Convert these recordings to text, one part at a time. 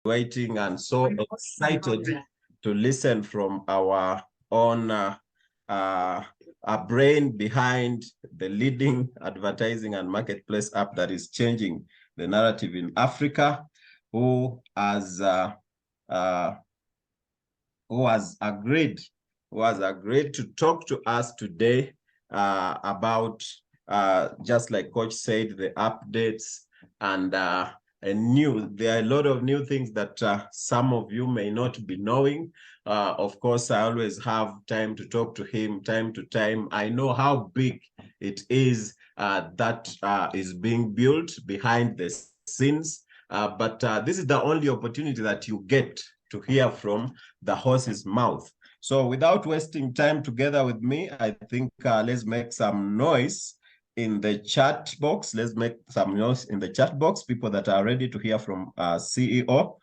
waiting and so excited to listen from our own a brain behind the leading advertising and marketplace app that is changing the narrative in Africa, who has agreed to talk to us today about, just like Coach said, the updates and there are a lot of new things that some of you may not be knowing. Of course, I always have time to talk to him time to time. I know how big it is that is being built behind the scenes, but this is the only opportunity that you get to hear from the horse's mouth. So without wasting time together with me, I think let's make some noise in the chat box. Let's make some noise in the chat box. People that are ready to hear from CEO,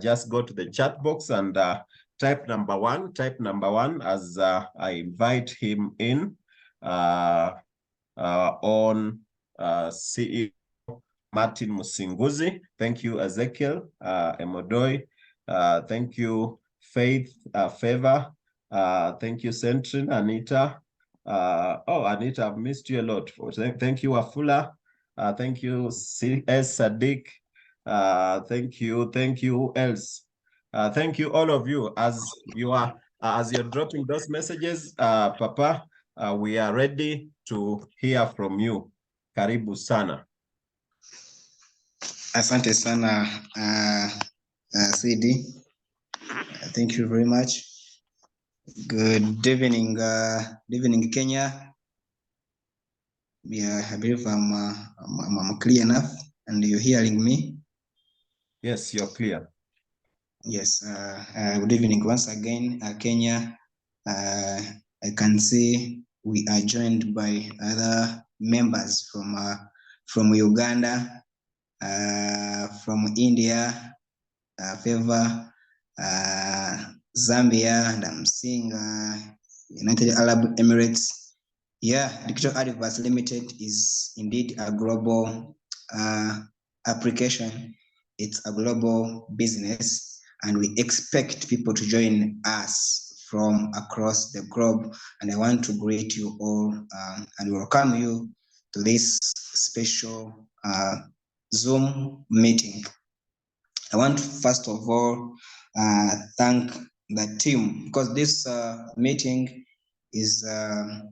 just go to the chat box and type number one as I invite him in on CEO Martin Musinguzi. Thank you, Ezekiel Emodoi. Thank you, Faith Favor. Thank you, Centrin, Anita. Anita, I've missed you a lot. Thank you, Afula. Thank you, C.S. Sadiq. Thank you, else. Thank you, all of you. As you're dropping those messages, Papa, we are ready to hear from you. Karibu sana. Asante sana, CD. Thank you very much. Good evening, Kenya. Yeah, I believe I'm clear enough, and you're hearing me. Yes, you're clear. Yes. Good evening once again, Kenya. I can see we are joined by other members from Uganda, from India, Favor, Zambia, and I'm seeing United Arab Emirates. Yeah, Digital Adverts Limited is indeed a global application. It's a global business, and we expect people to join us from across the globe. And I want to greet you all and welcome you to this special Zoom meeting. I want to first of all thank the team, because this meeting is a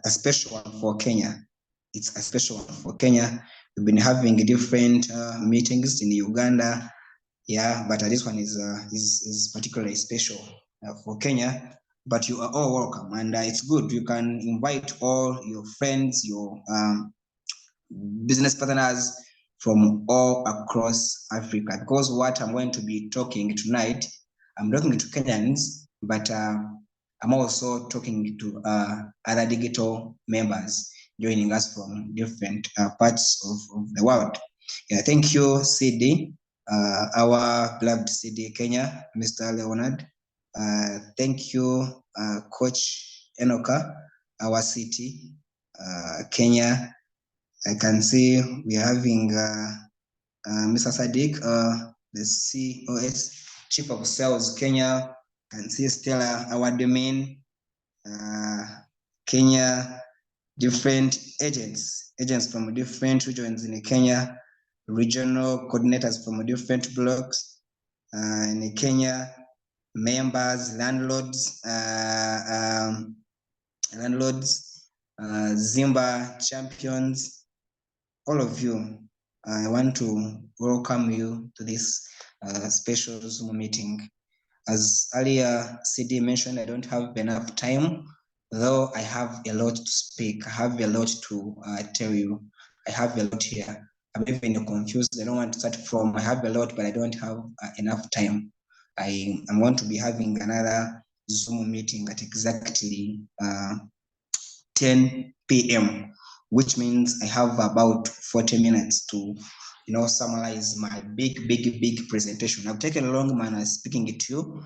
special one for Kenya. It's a special one for Kenya. We've been having different meetings in Uganda, yeah, but this one is particularly special for Kenya. But you are all welcome, and it's good. You can invite all your friends, your business partners from all across Africa, because what I'm going to be talking tonight, I'm talking to Kenyans, but I'm also talking to other digital members joining us from different parts of the world. Yeah, thank you, CD, our beloved CD Kenya, Mr. Leonard. Thank you, Coach Enoka, our city, Kenya. I can see we are having Mr. Sadiq, the COS, Chief of Sales, Kenya. I can see Stella, our domain, Kenya, different agents from different regions in Kenya, regional coordinators from different blocks in Kenya, members, landlords, Zimba champions, all of you. I want to welcome you to this special Zoom meeting. As earlier CD mentioned, I don't have enough time, though I have a lot to speak. I have a lot to tell you. I have a lot here. I'm even confused. I don't want to start from I have a lot, but I don't have enough time. I'm going to be having another Zoom meeting at exactly 10 p.m., which means I have about 40 minutes to summarize my big presentation. I've taken a long manner speaking it to you,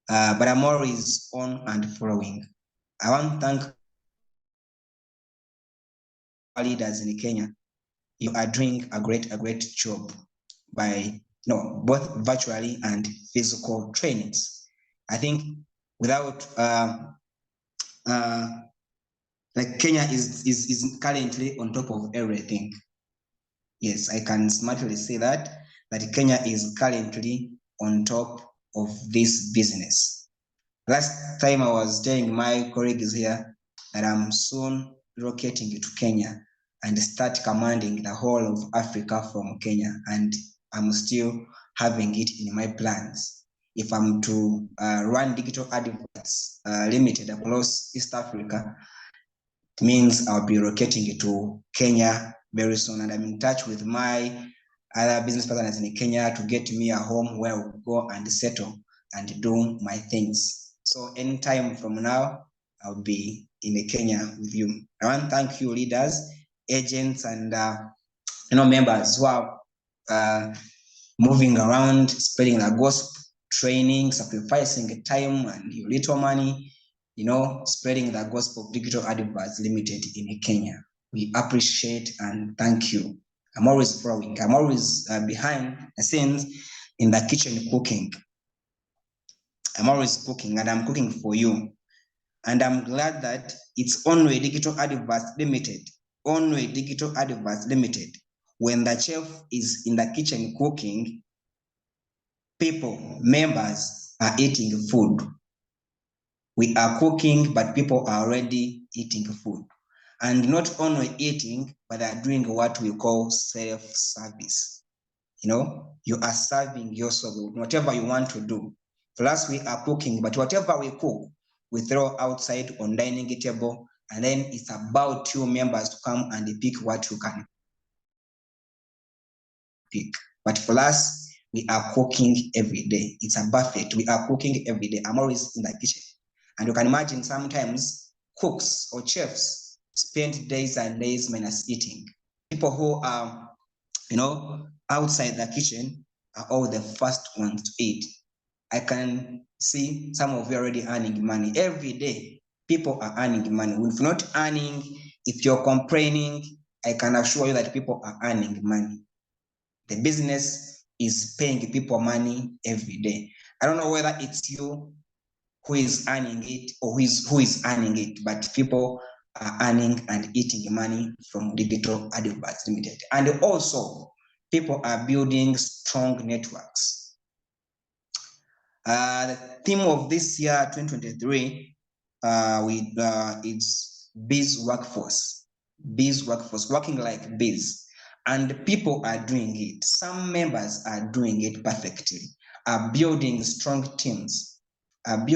but I'm always on and following. I want to thank our leaders in Kenya. You are doing a great job. by both virtually and physical trainings. I think without like Kenya is currently on top of everything. Yes, I can smartly say that Kenya is currently on top of this business. Last time I was telling my colleagues here that I'm soon relocating to Kenya and start commanding the whole of Africa from Kenya, and I'm still having it in my plans. If I'm to run digital adverts limited across East Africa, it means I'll be relocating to Kenya very soon, and I'm in touch with my other business partners in Kenya to get me a home where we'll go and settle and do my things. So anytime from now, I'll be in Kenya with you. I want to thank you, leaders, agents, and members who are moving around, spreading the gospel, training, sacrificing time and your little money, spreading the gospel of Digital Adverts Limited in Kenya. We appreciate and thank you. I'm always following. I'm always behind the scenes in the kitchen cooking. I'm always cooking, and I'm cooking for you. And I'm glad that it's only Digital Adverts Limited. Only Digital Adverts Limited. When the chef is in the kitchen cooking, members are eating food. We are cooking, but people are already eating food. And not only eating, but are doing what we call self-service. You are serving yourself whatever you want to do. For us, we are cooking, but whatever we cook, we throw outside on dining table, and then it's about you members to come and pick what you can pick. But for us, we are cooking every day. It's a buffet. We are cooking every day. I'm always in the kitchen. And you can imagine sometimes cooks or chefs spend days and days minus eating. People who are, outside the kitchen are all the first ones to eat. I can see some of you already earning money. Every day, people are earning money. If you're not earning, if you're complaining, I can assure you that people are earning money. The business is paying people money every day. I don't know whether it's you who is earning it or who is earning it, but people are earning and eating money from Digital Adverts Limited. And also, people are building strong networks. The theme of this year, 2023, it's Biz Workforce. Biz Workforce, working like biz. And people are doing it. Some members are doing it perfectly, are building strong teams, are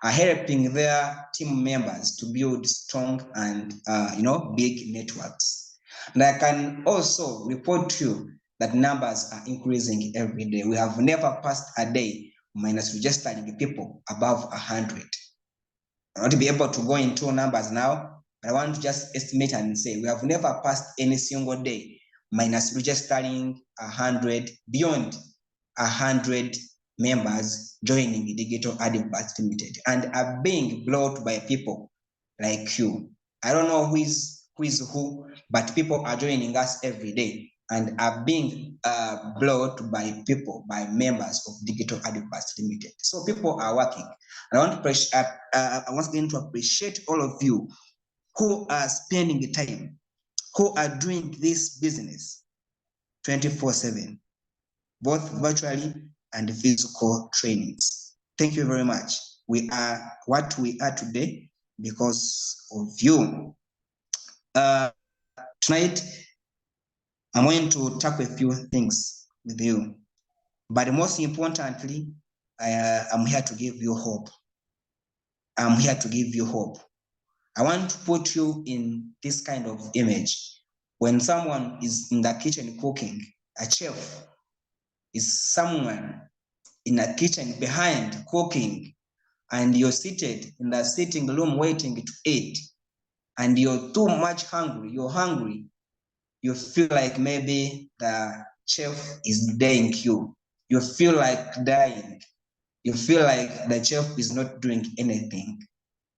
helping their team members to build strong and big networks. And I can also report to you that numbers are increasing every day. We have never passed a day minus registering people above 100. I want to be able to go into numbers now, but I want to just estimate and say we have never passed any single day minus registering 100, beyond 100 members joining Digital Adverts Limited and are being brought by people like you. I don't know who is who, but people are joining us every day and are being brought by people, by members of Digital Adverts Limited. So people are working. And I want again to appreciate all of you who are spending the time, who are doing this business 24/7, both virtually and physical trainings. Thank you very much. We are what we are today because of you. Tonight, I'm going to talk a few things with you, but most importantly, I'm here to give you hope. I'm here to give you hope. I want to put you in this kind of image. When someone is in the kitchen cooking, a chef is someone in a kitchen behind cooking, and you're seated in the sitting room waiting to eat, and you're too much hungry, you're hungry, you feel like maybe the chef is dying you. You feel like dying. You feel like the chef is not doing anything.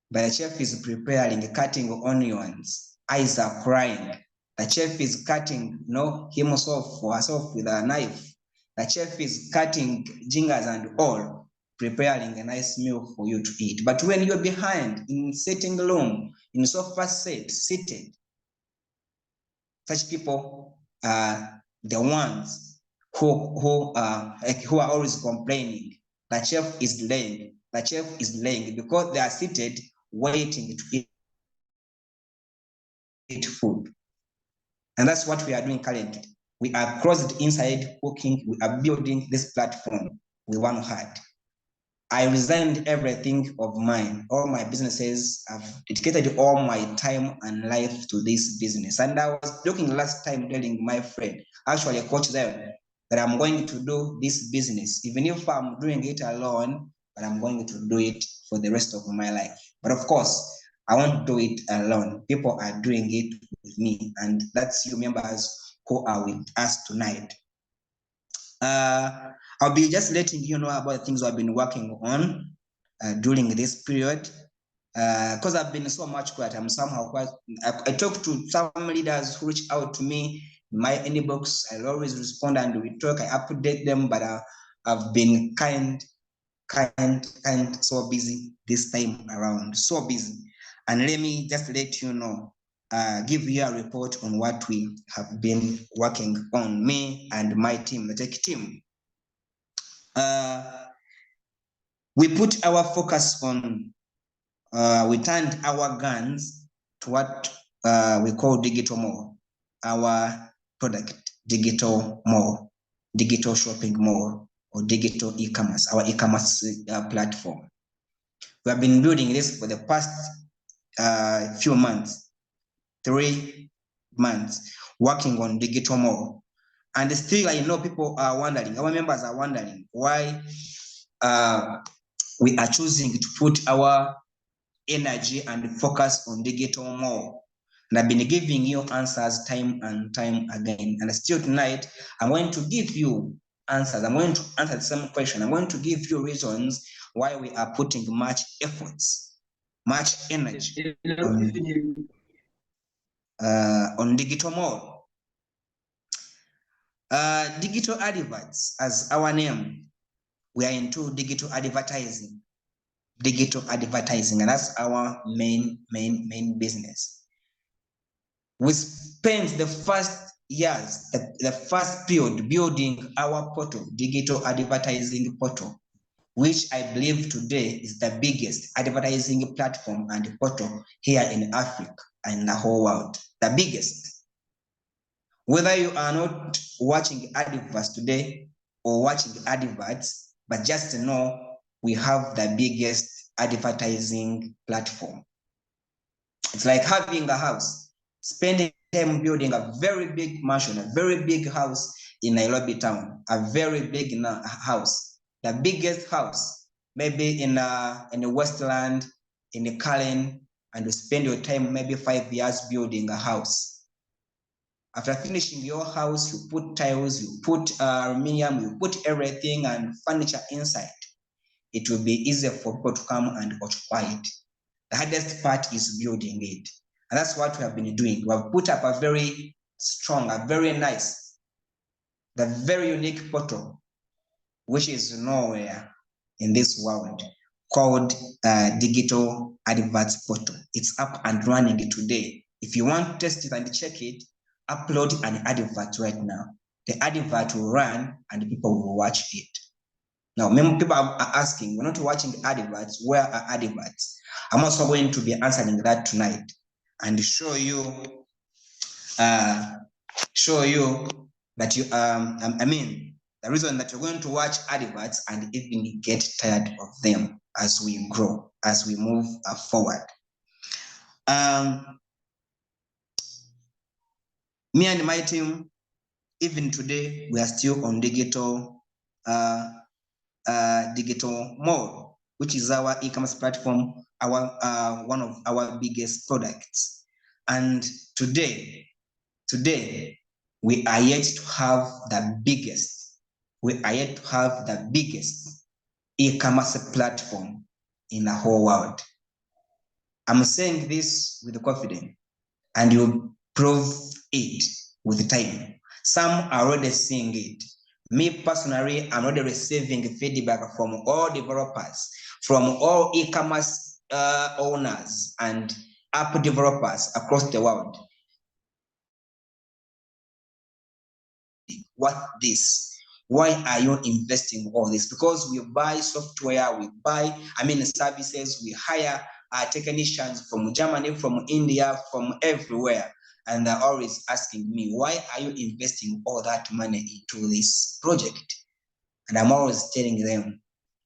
But the chef is preparing, cutting onions. Eyes are crying. The chef is cutting, himself or herself with a knife. The chef is cutting jingers and all, preparing a nice meal for you to eat. But when you're behind in sitting room, in sofa set, seated, such people are the ones who are always complaining. The chef is laying. The chef is laying because they are seated waiting to eat food. And that's what we are doing currently. We are closed inside cooking. We are building this platform with one heart. I resigned everything of mine, all my businesses. I've dedicated all my time and life to this business. And I was joking last time telling my friend, actually Coach them, that I'm going to do this business, even if I'm doing it alone, but I'm going to do it for the rest of my life. But of course, I won't do it alone. People are doing it with me, and that's you members who are with us tonight. I'll be just letting you know about the things I've been working on during this period. Because I've been so much quiet, I'm somehow quite. I talk to some leaders who reach out to me in my inbox. I'll always respond and we talk. I update them, but I've been kind, so busy this time around. So busy. And let me just let you know, give you a report on what we have been working on, me and my team, the tech team. We put our focus on, we turned our guns to what we call digital mall, our product, digital mall, digital shopping mall, or digital e-commerce, our e-commerce platform. We have been building this for the past few months, 3 months, working on digital mall. And still, I know people are wondering, our members are wondering why we are choosing to put our energy and focus on digital more. And I've been giving you answers time and time again. And still tonight, I'm going to give you answers. I'm going to answer the same question. I'm going to give you reasons why we are putting much efforts, much energy on digital more. Digital adverts, as our name, we are into digital advertising. And that's our main business. We spent the first years, the first period building our portal, digital advertising portal, which I believe today is the biggest advertising platform and portal here in Africa and the whole world, the biggest. Whether you are not watching adverts today or watching adverts, but just know we have the biggest advertising platform. It's like having a house, spending time building a very big mansion, a very big house in Nairobi town, a very big house, the biggest house, maybe in the Westland, in the Karen, and you spend your time maybe 5 years building a house. After finishing your house, you put tiles, you put aluminium, you put everything and furniture inside. It will be easier for people to come and occupy it. The hardest part is building it. And that's what we have been doing. We have put up a very strong, a very nice, the very unique portal, which is nowhere in this world, called Digital Adverts Portal. It's up and running today. If you want to test it and check it, upload an advert right now. The advert will run and people will watch it. Now, many people are asking, we're not watching adverts, where are adverts? I'm also going to be answering that tonight and show you that you, the reason that you're going to watch adverts and even get tired of them as we grow, as we move forward. Me and my team, even today, we are still on digital mode, which is our e-commerce platform, our one of our biggest products. And today, we are yet to have the biggest. We are yet to have the biggest e-commerce platform in the whole world. I'm saying this with confidence, and you prove it with time. Some are already seeing it. Me personally, I'm already receiving feedback from all developers, from all e-commerce owners and app developers across the world. What this? Why are you investing all this? Because we buy software, we buy, services, we hire technicians from Germany, from India, from everywhere. And they're always asking me, why are you investing all that money into this project? And I'm always telling them,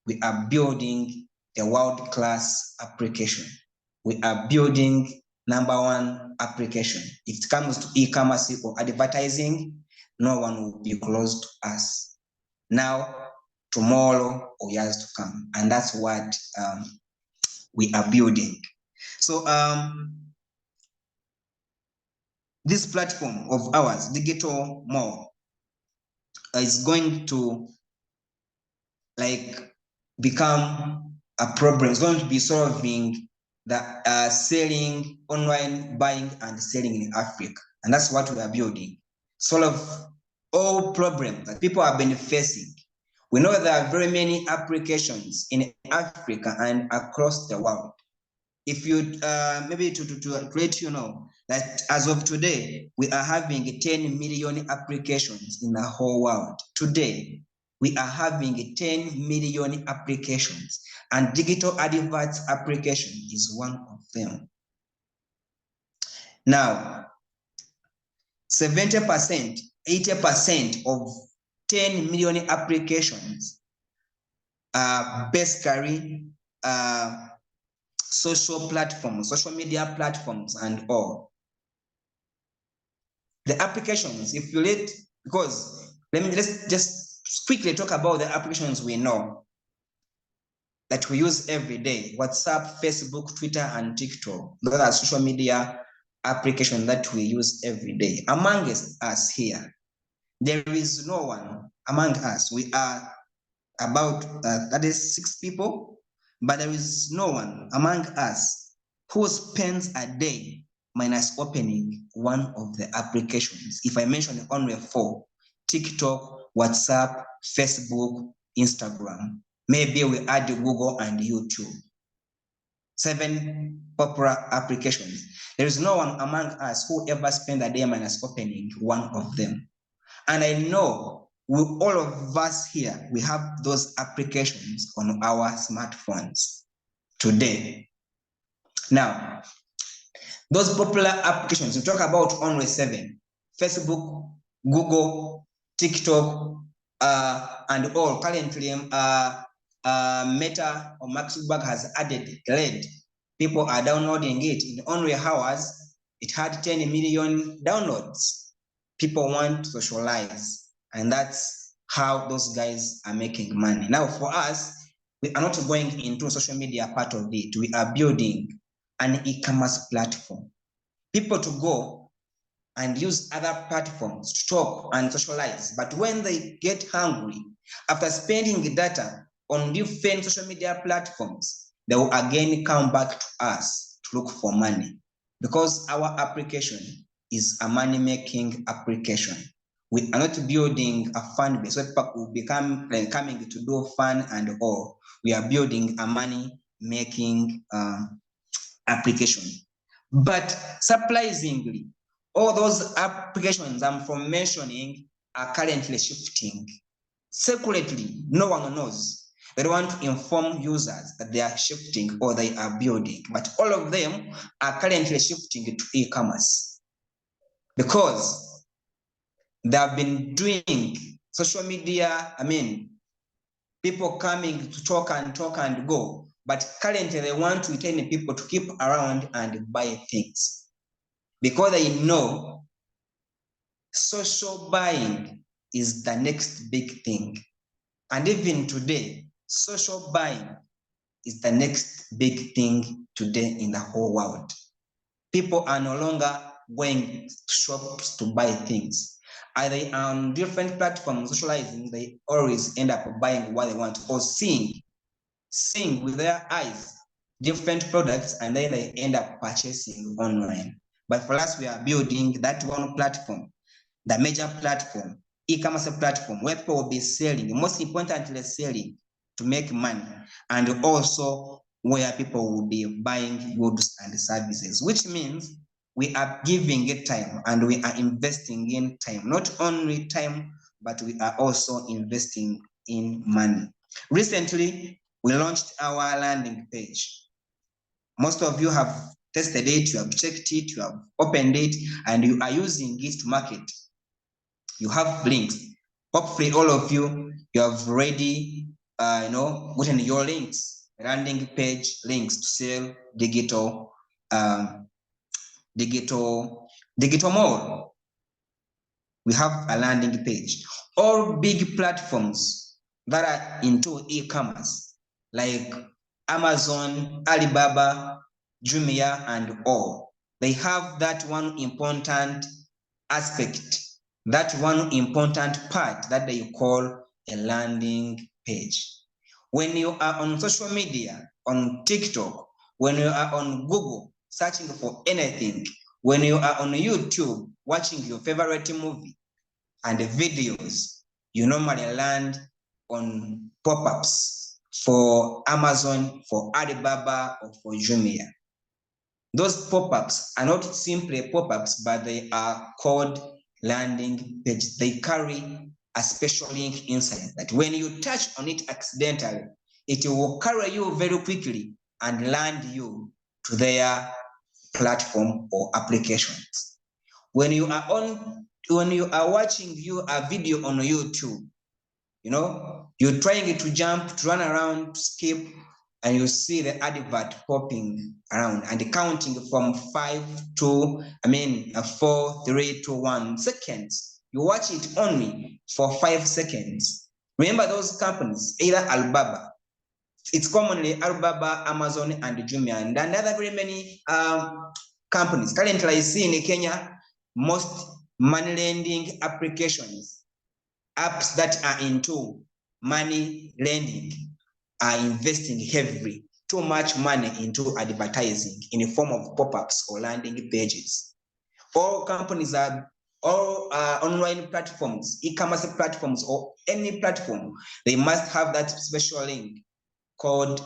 we are building a world-class application. We are building #1 application. If it comes to e-commerce or advertising, no one will be close to us now, tomorrow, or years to come. And that's what we are building. So this platform of ours, Digital Mall, is going to become a problem. It's going to be solving the selling, online buying and selling in Africa. And that's what we are building. Solve all problems that people have been facing. We know there are very many applications in Africa and across the world. If you maybe to let you know that as of today, we are having 10 million applications in the whole world. Today, we are having 10 million applications, and digital adverts application is one of them. Now, 70%, 80% of 10 million applications are basically social platforms, social media platforms, and all. The applications, if you let, because let's just quickly talk about the applications we know that we use every day: WhatsApp, Facebook, Twitter, and TikTok. Those are social media applications that we use every day. Among us here, there is no one among us. We are about 36 people, but there is no one among us who spends a day minus opening one of the applications. If I mention only 4: TikTok, WhatsApp, Facebook, Instagram. Maybe we add Google and YouTube. 7 popular applications. There is no one among us who ever spends a day minus opening one of them. And I know all of us here, we have those applications on our smartphones today. Now, those popular applications, we talk about only 7: Facebook, Google, TikTok, and all. Currently, Meta or Mark Zuckerberg has added Red. People are downloading it. In only hours, it had 10 million downloads. People want to socialize, and that's how those guys are making money. Now, for us, we are not going into social media part of it. We are building an e-commerce platform. People to go and use other platforms to talk and socialize. But when they get hungry, after spending data on different social media platforms, they will again come back to us to look for money, because our application is a money-making application. We are not building a fan base where people will become coming to do fun and all. We are building a money-making application. But surprisingly, all those applications I'm from mentioning are currently shifting. Secretly, no one knows. They don't want to inform users that they are shifting or they are building, but all of them are currently shifting to e-commerce, because they have been doing social media, people coming to talk and go, but currently they want to retain people to keep around and buy things, because they know social buying is the next big thing. And even today, social buying is the next big thing today in the whole world. People are no longer going to shops to buy things. Are they on different platforms socializing? They always end up buying what they want, or seeing with their eyes different products, and then they end up purchasing online. But for us, we are building that one platform, the major platform, e-commerce platform, where people will be selling, most importantly, selling to make money, and also where people will be buying goods and services, which means we are giving it time and we are investing in time, not only time, but we are also investing in money. Recently, we launched our landing page. Most of you have tested it, you have checked it, you have opened it, and you are using it to market. You have links. Hopefully, all of you, you have already, gotten your links, landing page links to sell digital mall. We have a landing page. All big platforms that are into e-commerce, like Amazon, Alibaba, Jumia, and all, they have that one important aspect, that one important part that they call a landing page. When you are on social media, on TikTok, when you are on Google searching for anything, when you are on YouTube watching your favorite movie and the videos, you normally land on pop-ups for Amazon, for Alibaba, or for Jumia. Those pop-ups are not simply pop-ups, but they are called landing pages. They carry a special link inside that when you touch on it accidentally, it will carry you very quickly and land you to their platform or applications. When you are watching a video on YouTube, you're trying to jump, to run around, to skip, and you see the advert popping around and counting from 4, 3, 2, 1 seconds. You watch it only for 5 seconds. Remember those companies, either Alibaba, it's commonly Alibaba, Amazon, and Jumia, and other very many companies. Currently, I see in Kenya, most money lending applications, apps that are into money lending, are investing heavily, too much money into advertising in the form of pop-ups or landing pages. All companies are online platforms, e-commerce platforms, or any platform, they must have that special link called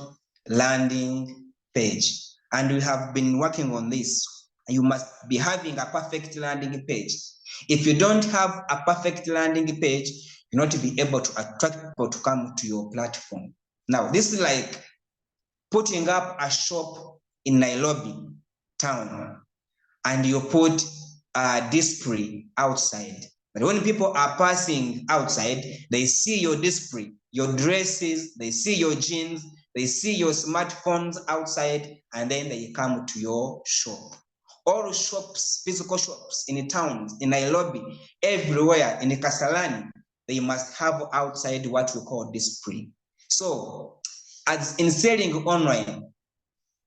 landing page. And we have been working on this. You must be having a perfect landing page. If you don't have a perfect landing page, you're not be able to attract people to come to your platform. Now, this is like putting up a shop in Nairobi town and you put a display outside. But when people are passing outside, they see your display, your dresses, they see your jeans, they see your smartphones outside, and then they come to your shop. All shops, physical shops in towns, in Nairobi, everywhere, in Kasarani, they must have outside what we call display. So, as in selling online,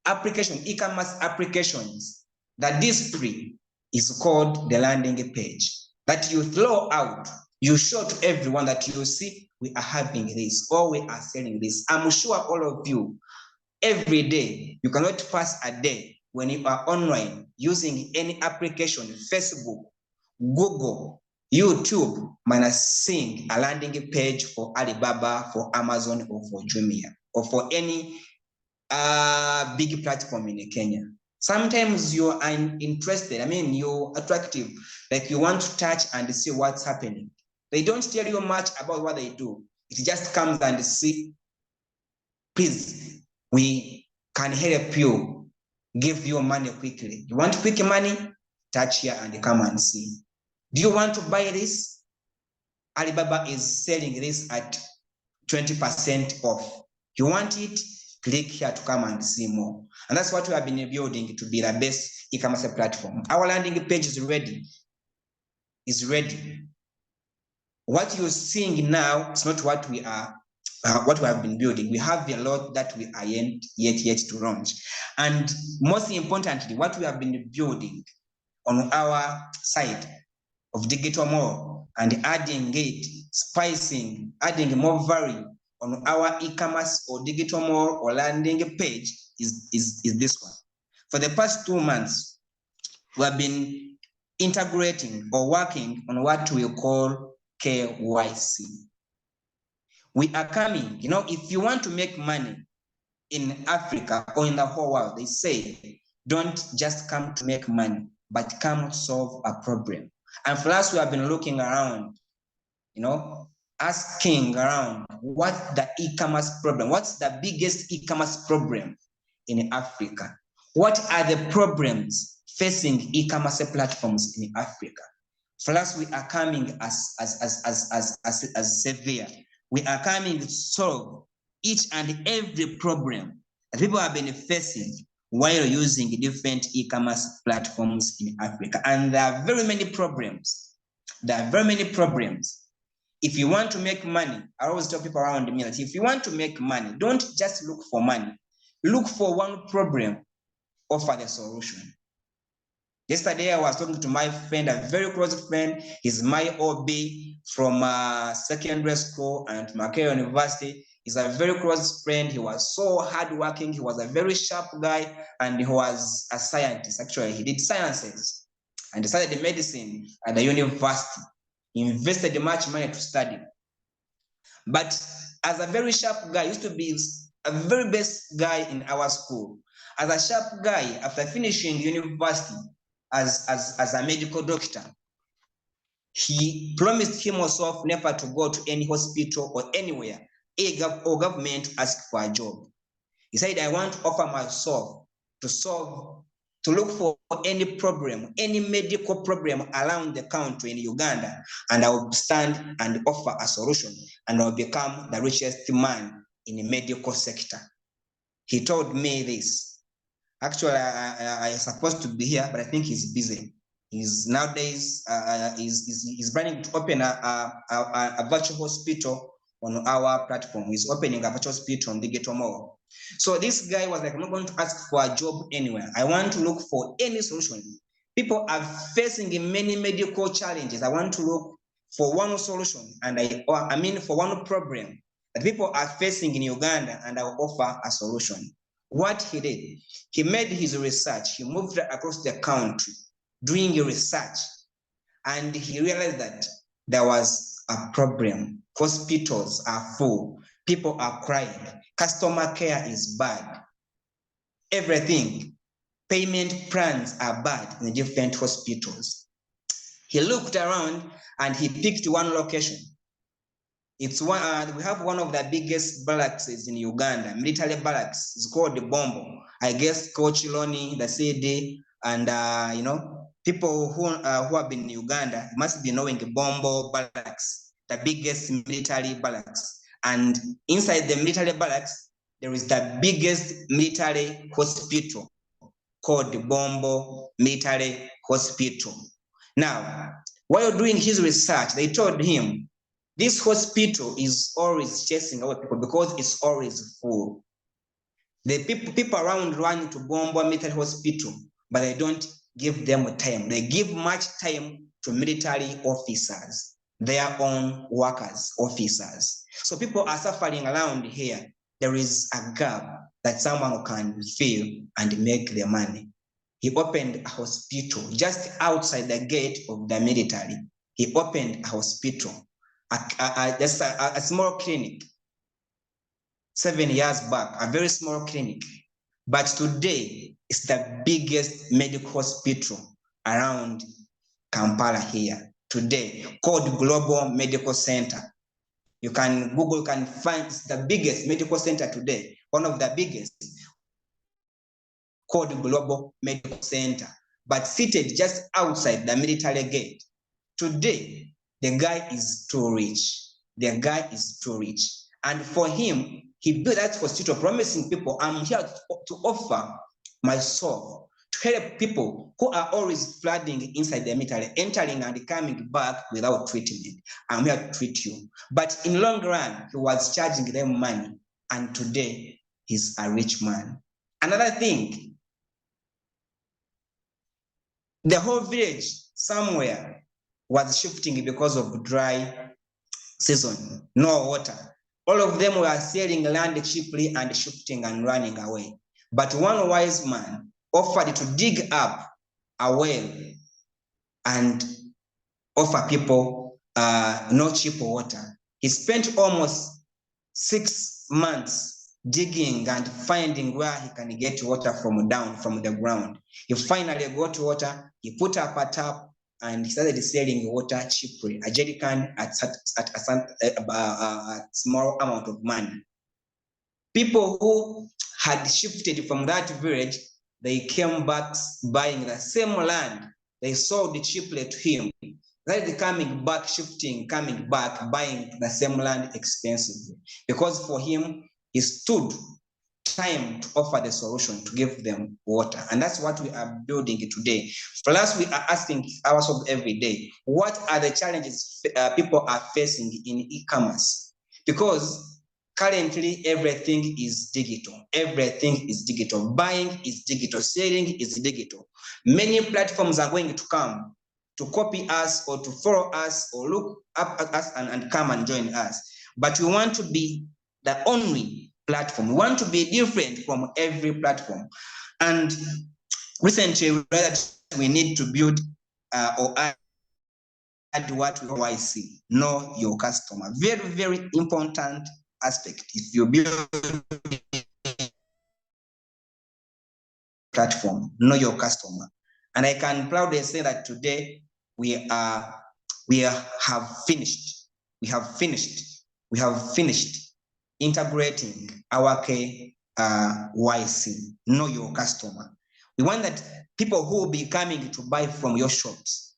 e-commerce applications, the display is called the landing page that you throw out. You show to everyone that you see, we are having this or we are selling this. I'm sure all of you, every day, you cannot pass a day when you are online using any application, Facebook, Google, YouTube, minus seeing a landing page for Alibaba, for Amazon, or for Jumia, or for any big platform in Kenya. Sometimes you are interested, you're attractive, like you want to touch and see what's happening. They don't tell you much about what they do. It just comes and see, please, we can help you, give you money quickly. You want quick money? Touch here and come and see. Do you want to buy this? Alibaba is selling this at 20% off. You want it? Click here to come and see more. And that's what we have been building to be the best e-commerce platform. Our landing page is ready. What you're seeing now is not what we have been building. We have a lot that we are yet to launch. And most importantly, what we have been building on our side of digital mall and adding it, spicing, adding more value on our e-commerce or digital mall or landing page is this one. For the past 2 months, we have been integrating or working on what we call KYC. We are coming, if you want to make money in Africa or in the whole world, they say, don't just come to make money, but come solve a problem. And for us, we have been looking around, asking around, what's the e-commerce problem? What's the biggest e-commerce problem in Africa? What are the problems facing e-commerce platforms in Africa? For us, we are coming as severe. We are coming to solve each and every problem that people have been facing while using different e-commerce platforms in Africa. And there are very many problems. If you want to make money, I always tell people around me that if you want to make money, don't just look for money. Look for one problem, offer the solution. Yesterday, I was talking to my friend, a very close friend. He's my OB from secondary school and Mackay University. He's a very close friend. He was so hardworking. He was a very sharp guy, and he was a scientist. Actually, he did sciences and decided medicine at the university. He invested much money to study. But as a very sharp guy, used to be a very best guy in our school. As a sharp guy, after finishing university as a medical doctor, he promised himself never to go to any hospital or anywhere or government to ask for a job. He said, I want to offer myself to look for any problem, any medical problem around the country in Uganda, and I will stand and offer a solution, and I will become the richest man in the medical sector. He told me this. Actually, I was supposed to be here, but I think he's busy. He's nowadays he's planning to open a virtual hospital on our platform. He's opening a virtual hospital on Digital Mall. So this guy was like, I'm not going to ask for a job anywhere. I want to look for any solution. People are facing many medical challenges. I want to look for one solution, and for one problem that people are facing in Uganda, and I will offer a solution. What he did, he made his research. He moved across the country doing research, and he realized that there was a problem. Hospitals are full. People are crying. Customer care is bad. Everything. Payment plans are bad in the different hospitals. He looked around and he picked one location. It's one. We have one of the biggest barracks in Uganda, military barracks. It's called the Bombo. I guess Coach Loni, the CD, and people who have been in Uganda must be knowing the Bombo barracks, the biggest military barracks. And inside the military barracks, there is the biggest military hospital called the Bombo Military Hospital. Now, while doing his research, they told him, this hospital is always chasing away people because it's always full. The people around run to Bombo Military Hospital, but they don't give them time. They give much time to military officers, their own workers, officers. So people are suffering around here. There is a gap that someone can fill and make the money. He opened a hospital just outside the gate of the military. He opened a hospital. Just a small clinic 7 years back, a very small clinic. But today, it's the biggest medical hospital around Kampala here today, called Global Medical Center. You can Google, can find the biggest medical center today, one of the biggest, called Global Medical Center, but seated just outside the military gate. Today, the guy is too rich. The guy is too rich. And for him, he built that hospital promising people, I'm here to offer my soul to help people who are always flooding inside the military, entering and coming back without treatment. I'm here to treat you. But in long run, he was charging them money. And today, he's a rich man. Another thing, the whole village somewhere was shifting because of dry season, no water. All of them were selling land cheaply and shifting and running away. But one wise man offered to dig up well and offer people no cheap water. He spent almost 6 months digging and finding where he can get water from the ground. He finally got water, he put up a tap, and he started selling water cheaply, a jerry can at a small amount of money. People who had shifted from that village, they came back buying the same land. They sold cheaply to him. They're coming back, coming back, buying the same land expensively. Because for him, he stood time to offer the solution, to give them water. And that's what we are building today. For us, we are asking ourselves every day, what are the challenges people are facing in e-commerce? Because currently everything is digital. Everything is digital. Buying is digital. Selling is digital. Many platforms are going to come to copy us or to follow us or look up at us and come and join us. But we want to be the only platform. We want to be different from every platform. And recently, we realized that we need to build or add what we KYC, know your customer. Very, very important aspect. If you build platform, know your customer. And I can proudly say that today we have finished integrating our KYC, know your customer. We want that people who will be coming to buy from your shops,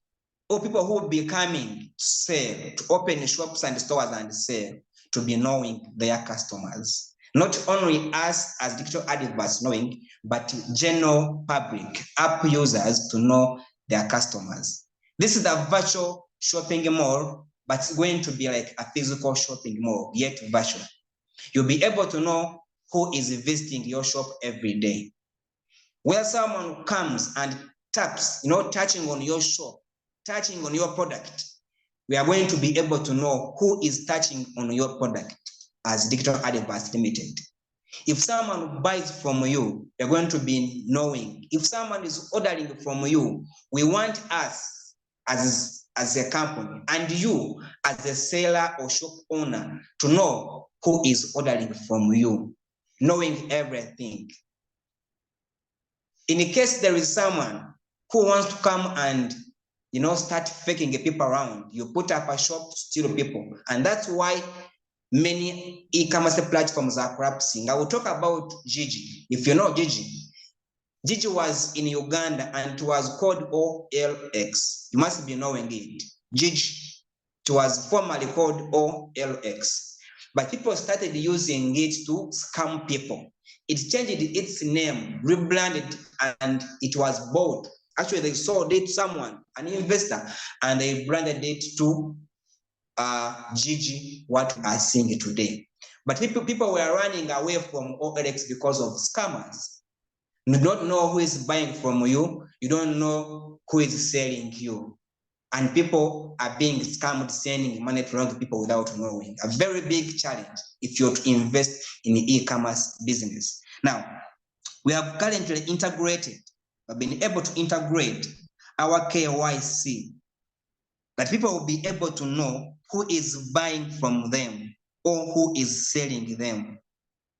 or people who will be coming to sell, to open shops and stores and sell, to be knowing their customers. Not only us as digital adverts knowing, but general public, app users to know their customers. This is a virtual shopping mall, but it's going to be like a physical shopping mall, yet virtual. You'll be able to know who is visiting your shop every day. Where someone comes and taps, touching on your shop, touching on your product, we are going to be able to know who is touching on your product as Digital Adverts Limited. If someone buys from you, you're going to be knowing. If someone is ordering from you, we want us as a company and you as a seller or shop owner to know who is ordering from you, knowing everything. In case there is someone who wants to come and start faking people around, you put up a shop to steal people. And that's why many e-commerce platforms are collapsing. I will talk about Gigi. If you know Gigi, Gigi was in Uganda and it was called OLX. You must be knowing it. Gigi, it was formerly called OLX. But people started using it to scam people. It changed its name, rebranded, and it was bought. Actually, they sold it to someone, an investor, and they branded it to Gigi, what we are seeing today. But people were running away from OLX because of scammers. You don't know who is buying from you. You don't know who is selling you. And people are being scammed, sending money to wrong people without knowing. A very big challenge if you're to invest in the e-commerce business. Now, we have currently we've been able to integrate our KYC, that people will be able to know who is buying from them or who is selling them.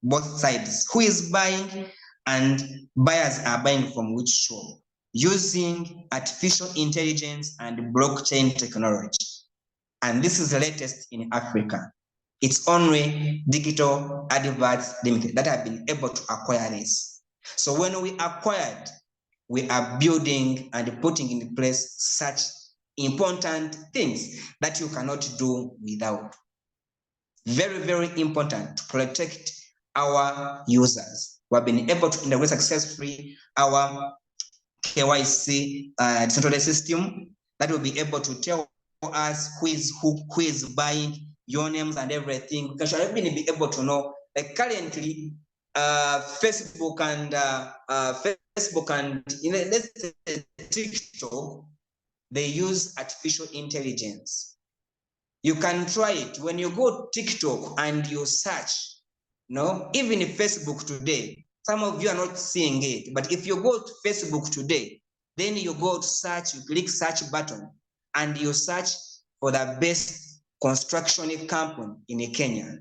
Both sides, who is buying and buyers are buying from which shop, using artificial intelligence and blockchain technology. And this is the latest in Africa. It's only Digital Adverts Limited that have been able to acquire this. So when we acquired, we are building and putting in place such important things that you cannot do without. Very, very important to protect our users. We have been able to integrate successfully our KYC decentralized system that will be able to tell us who is buying, your names and everything. Because I've been able to know, like currently, Facebook and let's say TikTok, they use artificial intelligence. You can try it when you go TikTok and you search. Even if Facebook today, some of you are not seeing it, but if you go to Facebook today, Then you go to search, you click search button, and you search for the best construction company in Kenya.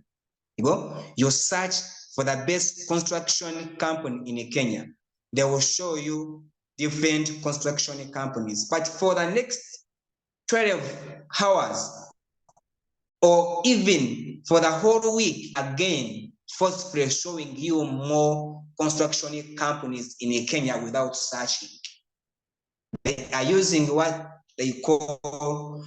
You search for the best construction company in Kenya. They will show you different construction companies. But for the next 12 hours, or even for the whole week, again, forcefully showing you more construction companies in Kenya without searching. They are using what we call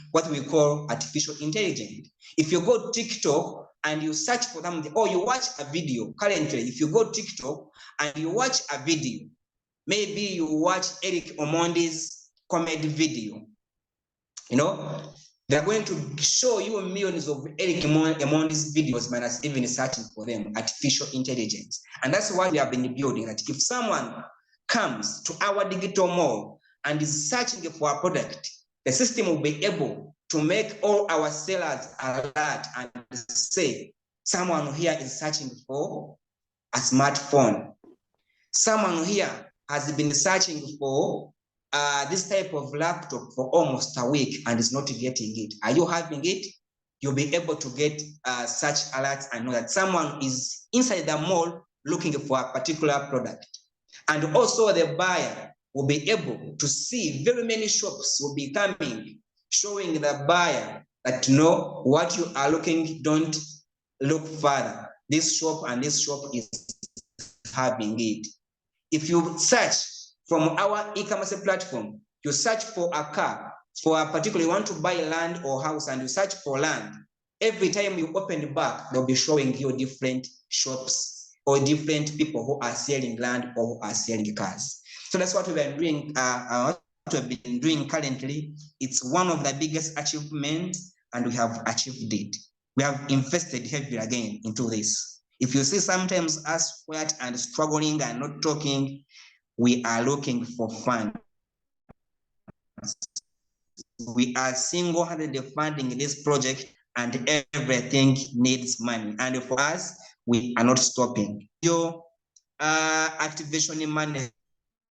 artificial intelligence. If you go to TikTok and you search for them, or you watch a video, currently, if you go to TikTok and you watch a video, maybe you watch Eric Omondi's comedy video, they're going to show you millions of Eric Omondi's videos minus even searching for them, artificial intelligence. And that's why we have been building that. If someone comes to our digital mall and is searching for a product, the system will be able to make all our sellers alert and say, someone here is searching for a smartphone. Someone here has been searching for this type of laptop for almost a week and is not getting it. Are you having it? You'll be able to get such alerts and know that someone is inside the mall looking for a particular product. And also the buyer will be able to see very many shops will be coming, showing the buyer that what you are looking, don't look further. This shop and this shop is having it. If you search from our e-commerce platform, you search for a car, for a particular, you want to buy land or house and you search for land, every time you open the back, they'll be showing you different shops or different people who are selling land or who are selling cars. So that's what we've been doing. What we've been doing currently. It's one of the biggest achievements, and we have achieved it. We have invested heavily again into this. If you see sometimes us quiet and struggling and not talking, we are looking for funds. We are single-handedly funding this project, and everything needs money. And for us, we are not stopping. Your activation money,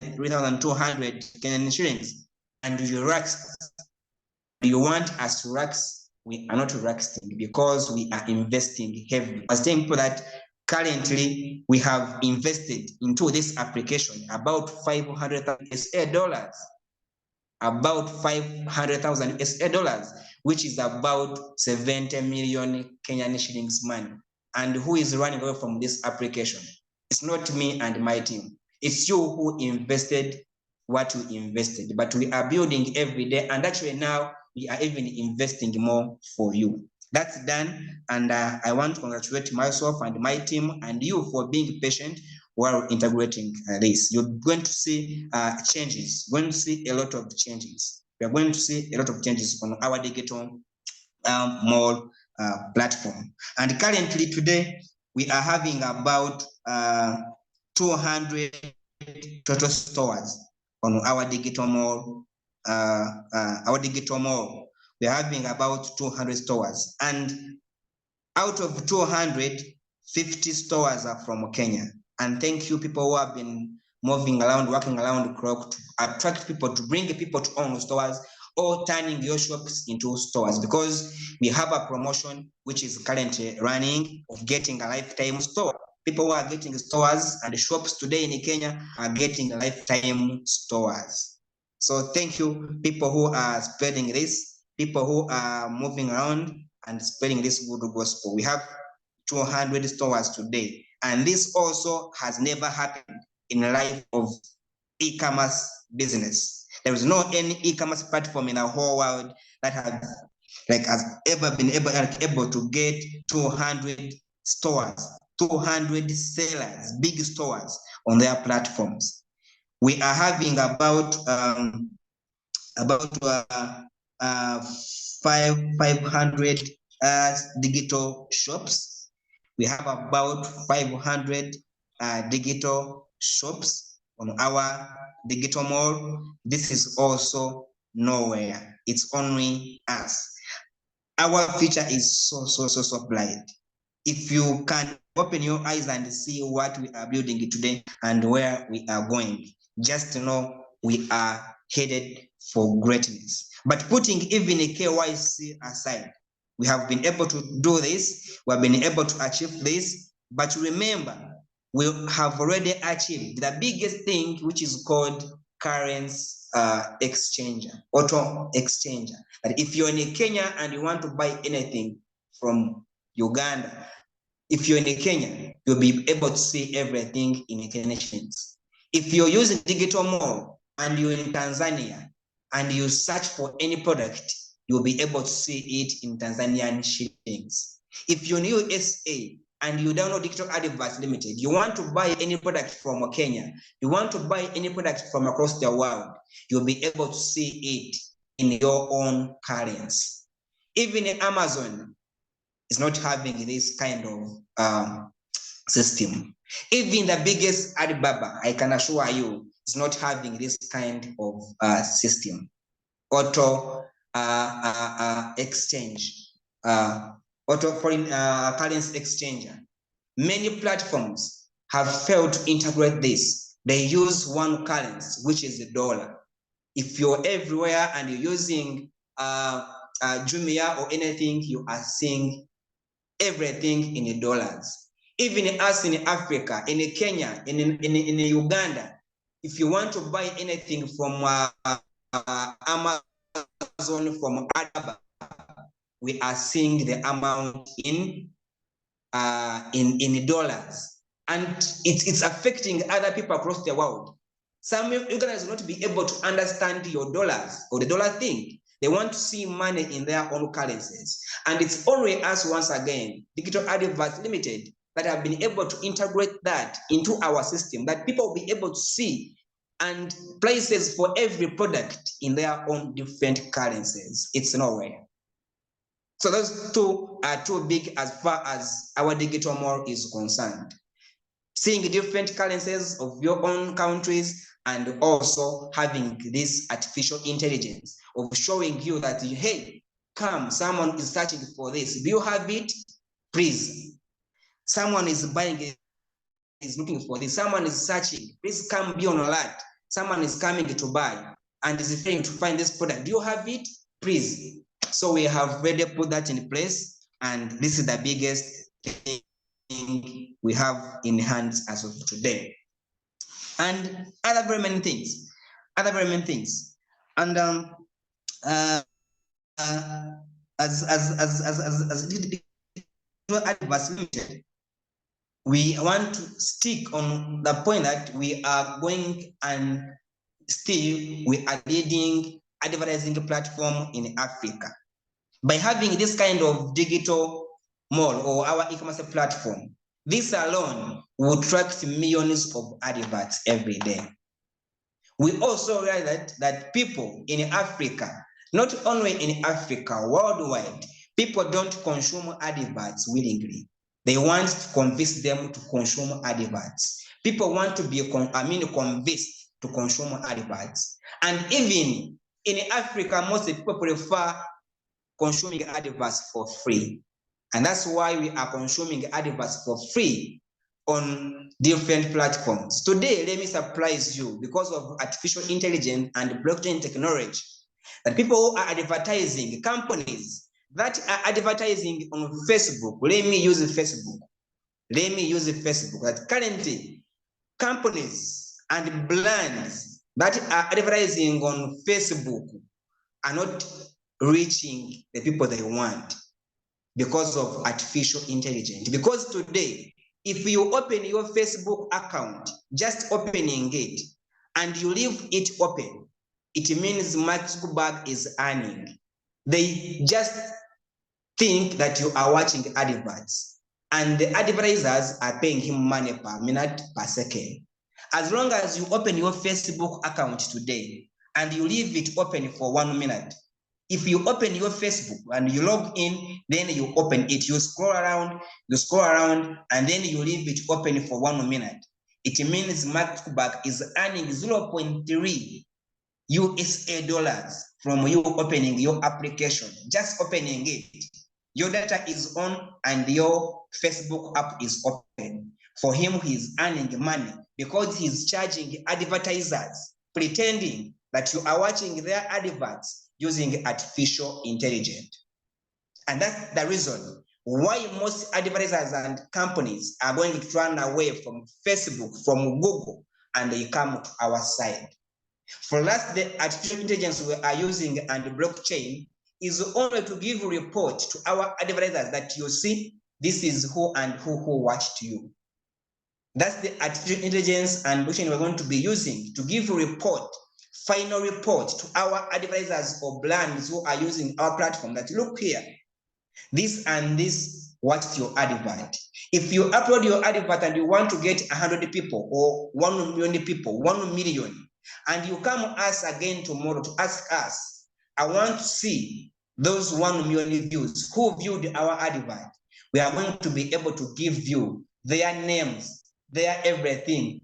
3,200 Kenyan shillings, and you want us to relax. We are not relaxing because we are investing heavily. I was telling people that currently we have invested into this application about $500,000 about 500,000 SA dollars, which is about 70 million Kenyan shillings money. And who is running away from this application? It's not me and my team. It's you who invested what you invested, but we are building every day. And actually now we are even investing more for you. That's done. And I want to congratulate myself and my team and you for being patient while integrating this. You're going to see changes, going to see a lot of changes. We are going to see a lot of changes on our digital mall platform. And currently today, we are having about 200 total stores on our digital mall. We are having about 200 stores. And out of 200, 50 stores are from Kenya. And thank you, people who have been moving around, working around the clock to attract people, to bring people to own stores or turning your shops into stores, because we have a promotion which is currently running of getting a lifetime store. People who are getting stores and shops today in Kenya are getting lifetime stores. So thank you, people who are spreading this, people who are moving around and spreading this good gospel. We have 200 stores today. And this also has never happened in the life of e-commerce business. There is no any e-commerce platform in the whole world that has ever been able to get 200 stores, 200 sellers, big stores on their platforms. We are having about 500 digital shops. We have about 500 digital shops on our digital mall. This is also nowhere. It's only us. Our future is so bright. If you can open your eyes and see what we are building today and where we are going, just know we are headed for greatness. But putting even a KYC aside, we have been able to do this, we have been able to achieve this, but remember, we have already achieved the biggest thing, which is called currency exchanger, auto exchanger. That if you're in Kenya and you want to buy anything from Uganda, if you're in Kenya, you'll be able to see everything in Kenyan shillings. If you're using digital mall and you're in Tanzania and you search for any product, you'll be able to see it in Tanzanian shillings. If you're in USA and you download Digital Adverts Limited, you want to buy any product from Kenya, you want to buy any product from across the world, you'll be able to see it in your own currency. Even Amazon is not having this kind of system. Even the biggest Alibaba, I can assure you, is not having this kind of system. Auto exchange, auto foreign currency exchanger. Many platforms have failed to integrate this. They use one currency, which is the dollar. If you're everywhere and you're using Jumia or anything, you are seeing everything in dollars. Even us in Africa, in Kenya, in Uganda, if you want to buy anything from Amazon, from Alibaba, we are seeing the amount in dollars, and it's affecting other people across the world. Some Ugandans will not be able to understand your dollars or the dollar thing. They want to see money in their own currencies. And it's only us, once again, Digital Adverts Limited, that have been able to integrate that into our system, that people will be able to see and places for every product in their own different currencies. It's nowhere. So those two are too big as far as our digital mall is concerned. Seeing different currencies of your own countries, and also having this artificial intelligence of showing you that, hey, come, someone is searching for this. Do you have it? Please. Someone is buying it, is looking for this. Someone is searching. Please come, be on alert. Someone is coming to buy and is trying to find this product. Do you have it? Please. So we have already put that in place, and this is the biggest thing we have in hands as of today. And other very many things. And as Adverts Limited, we want to stick on the point that we are going, and still we are leading advertising platform in Africa. By having this kind of digital mall or our e-commerce platform, this alone will attract millions of adverts every day. We also realize that people in Africa, not only in Africa, worldwide, people don't consume adverts willingly. They want to convince them to consume adverts. People want to be convinced to consume adverts. And even in Africa, most people prefer consuming adverts for free. And that's why we are consuming adverts for free on different platforms. Today, let me surprise you, because of artificial intelligence and blockchain technology, that people who are advertising, companies that are advertising on Facebook, let me use Facebook, that currently companies and brands that are advertising on Facebook are not reaching the people they want because of artificial intelligence. Because today, if you open your Facebook account, just opening it, and you leave it open, it means Mark Zuckerberg is earning. They just think that you are watching adverts, and the advertisers are paying him money per minute, per second. As long as you open your Facebook account today and you leave it open for 1 minute, if you open your Facebook and you log in, then you open it, you scroll around, and then you leave it open for 1 minute, it means Mark Zuckerberg is earning 0.3 USA dollars from you opening your application, just opening it. Your data is on and your Facebook app is open. For him, he's earning money because he's charging advertisers, pretending that you are watching their adverts using artificial intelligence. And that's the reason why most advertisers and companies are going to run away from Facebook, from Google, and they come to our side. For us, the artificial intelligence we are using and the blockchain is only to give a report to our advertisers that you see, this is who and who watched you. That's the artificial intelligence and blockchain we're going to be using to give a report, final report to our advertisers or brands who are using our platform that look here, this and this watched your advert. If you upload your advert and you want to get 100 people or 1 million people, 1 million, and you come us again tomorrow to ask us, I want to see those 1 million views, who viewed our advert, we are going to be able to give you their names, their everything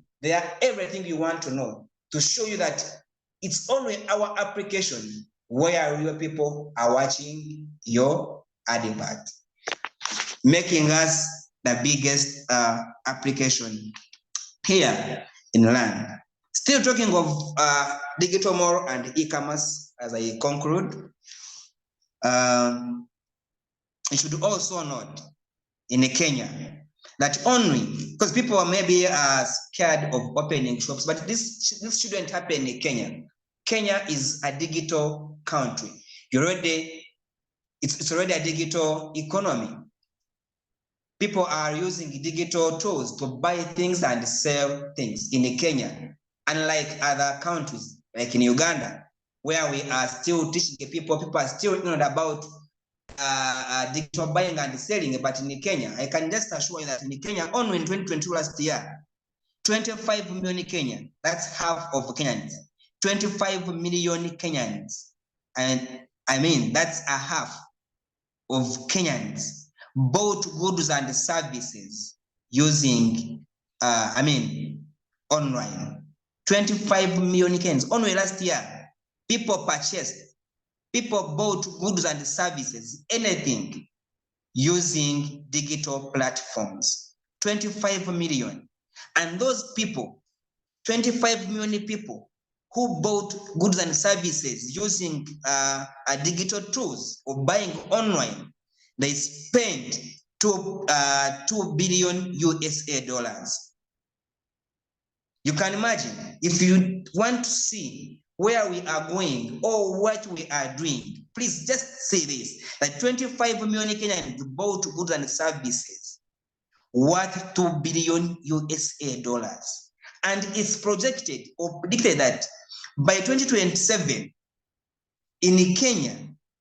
you want to know, to show you that it's only our application where real people are watching your advert, making us the biggest application here in land. Still talking of digital mall and e-commerce as I conclude, you should also note in Kenya that only, because people are maybe scared of opening shops, but this shouldn't happen in Kenya. Kenya is a digital country. It's already a digital economy. People are using digital tools to buy things and sell things in Kenya, unlike other countries like in Uganda, where we are still teaching people are still ignorant about digital buying and selling. But in Kenya, I can just assure you that in Kenya, only in 2022 last year, 25 million Kenyans, that's half of Kenyans, 25 million Kenyans, and I mean, that's a half of Kenyans bought goods and services using, online. 25 million Kenyans. Only last year, people bought goods and services, anything, using digital platforms. 25 million. And those people, 25 million people who bought goods and services using digital tools or buying online, they spent $2 billion USA dollars. You can imagine, if you want to see where we are going or what we are doing, please just say this, that 25 million Kenyans bought goods and services worth $2 billion USA dollars. And it's projected or predicted that by 2027, in Kenya,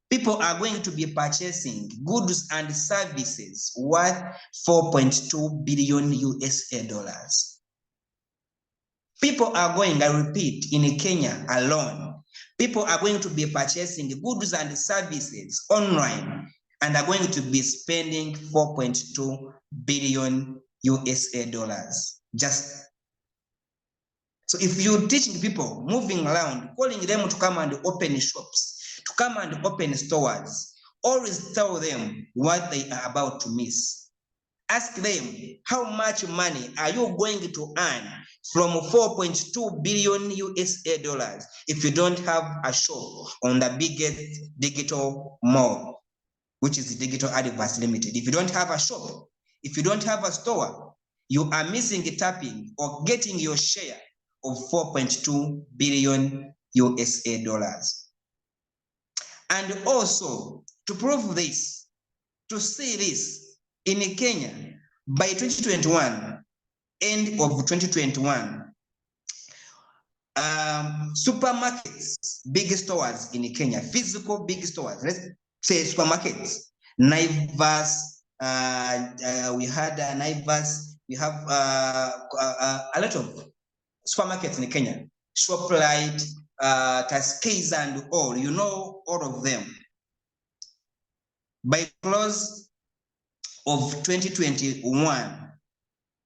people are going to be purchasing goods and services worth $4.2 billion USA dollars. People are going, I repeat, in Kenya alone, people are going to be purchasing goods and services online and are going to be spending $4.2 billion USA dollars. Just so if you're teaching people, moving around, calling them to come and open shops, to come and open stores, always tell them what they are about to miss. Ask them, how much money are you going to earn from $4.2 billion USA dollars if you don't have a shop on the biggest digital mall, which is the Digital Adverts Limited? If you don't have a shop, if you don't have a store, you are missing a tapping or getting your share of $4.2 billion USA dollars. And also, to prove this, to see this, in Kenya, by 2021, end of 2021, supermarkets, big stores in Kenya, physical big stores, let's say supermarkets, Naivas, we had Naivas, we have a lot of supermarkets in Kenya, ShopRite, Cascades and all, you know, all of them. By close of 2021,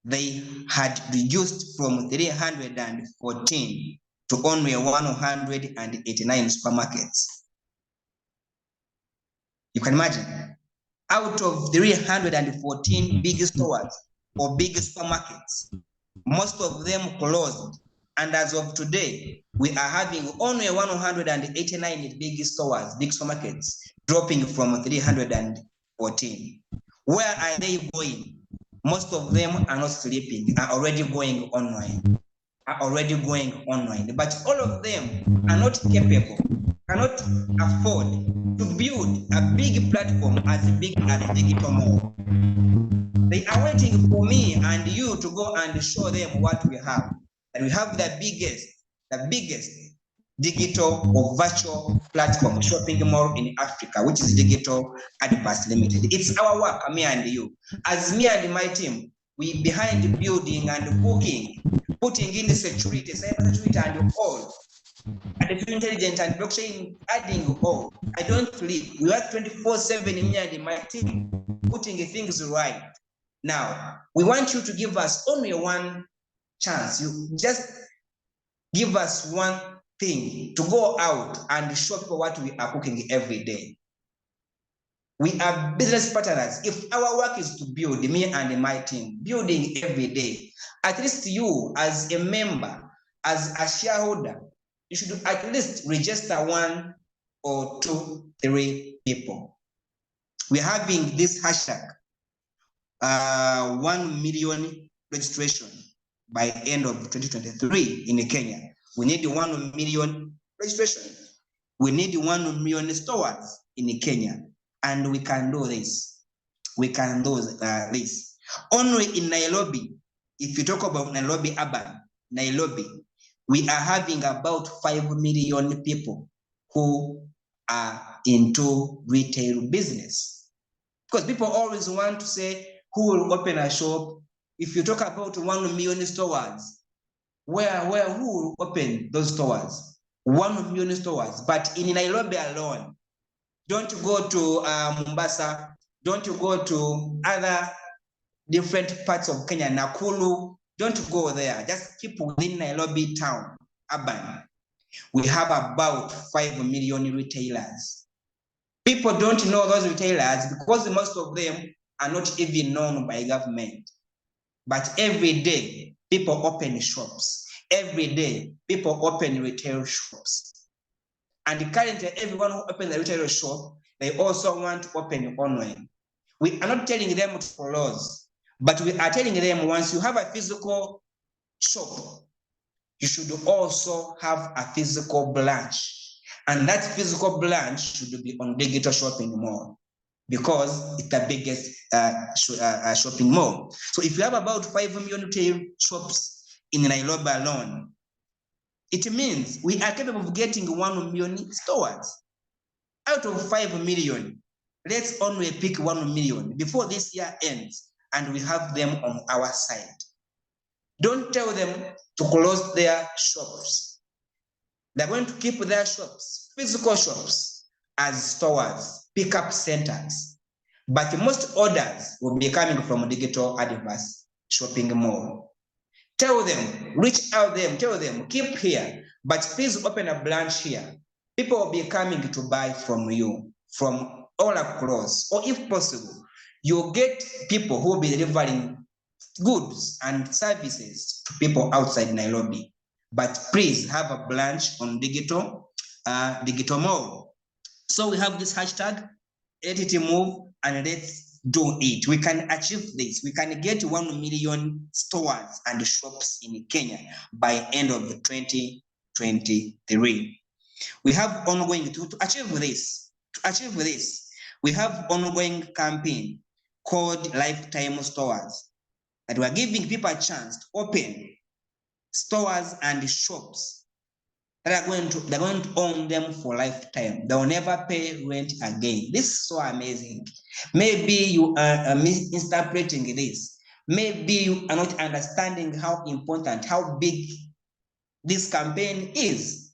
they had reduced from 314 to only 189 supermarkets. You can imagine, out of 314 big stores or big supermarkets, most of them closed And as of today, we are having only 189 big stores, big supermarkets, dropping from 314. Where are they going? Most of them are not sleeping, are already going online. But all of them are not capable, cannot afford to build a big platform as big as Digital Mall. They are waiting for me and you to go and show them what we have. And we have the biggest digital or virtual platform shopping mall in Africa, which is Digital Adverts Limited. It's our work, me and you. As me and my team, we behind building and booking, putting in the security, cyber security and all, artificial intelligence and blockchain, adding all. I don't sleep. We work 24/7, me and my team, putting things right. Now, we want you to give us only one chance. You just give us one thing to go out and show people what we are cooking every day. We are business partners. If our work is to build, me and my team, building every day, at least you as a member, as a shareholder, you should at least register 1 or 2, 3 people. We're having this hashtag, 1 million registration by end of 2023 in Kenya. We need 1 million registration. We need 1 million stores in Kenya, and we can do this. We can do this. Only in Nairobi, if you talk about Nairobi urban, Nairobi, we are having about 5 million people who are into retail business. Because people always want to say, who will open a shop? If you talk about 1 million stores, who will open those stores? 1 million stores. But in Nairobi alone, don't go to Mombasa, don't go to other different parts of Kenya, Nakuru, don't go there. Just keep within Nairobi town, urban. We have about 5 million retailers. People don't know those retailers because most of them are not even known by government. But every day, people open shops. Every day, people open retail shops. And currently, everyone who opens a retail shop, they also want to open online. We are not telling them to close, but we are telling them once you have a physical shop, you should also have a physical branch. And that physical branch should be on Digital Shopping Mall, because it's the biggest shopping mall. So if you have about 5 million retail shops in Nairobi alone, it means we are capable of getting 1 million stores. Out of 5 million, let's only pick 1 million before this year ends, and we have them on our side. Don't tell them to close their shops. They're going to keep their shops, physical shops, as stores, pickup centers. But most orders will be coming from Digital Adverts Shopping Mall. Tell them, reach out them, tell them, keep here, but please open a branch here. People will be coming to buy from you, from all across, or if possible, you'll get people who will be delivering goods and services to people outside Nairobi. But please have a branch on Digital Mall. So we have this hashtag, let it move, and let's do it. We can achieve this. We can get 1 million stores and shops in Kenya by end of 2023. We have ongoing to achieve this. We have ongoing campaign called Lifetime Stores, that we're giving people a chance to open stores and shops that are going to own them for lifetime. They will never pay rent again. This is so amazing. Maybe you are misinterpreting this. Maybe you are not understanding how important, how big this campaign is.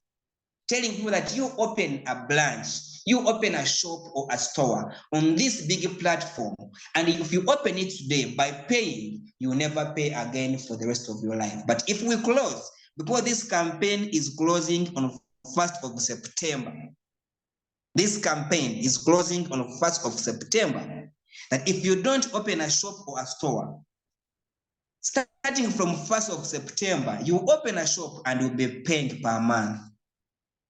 Telling people that you open a branch, you open a shop or a store on this big platform, and if you open it today by paying, you will never pay again for the rest of your life. But if we close, because this campaign is closing on 1st of September, this campaign is closing on 1st of September, that if you don't open a shop or a store, Starting from 1st of September, you open a shop and you'll be paying per month.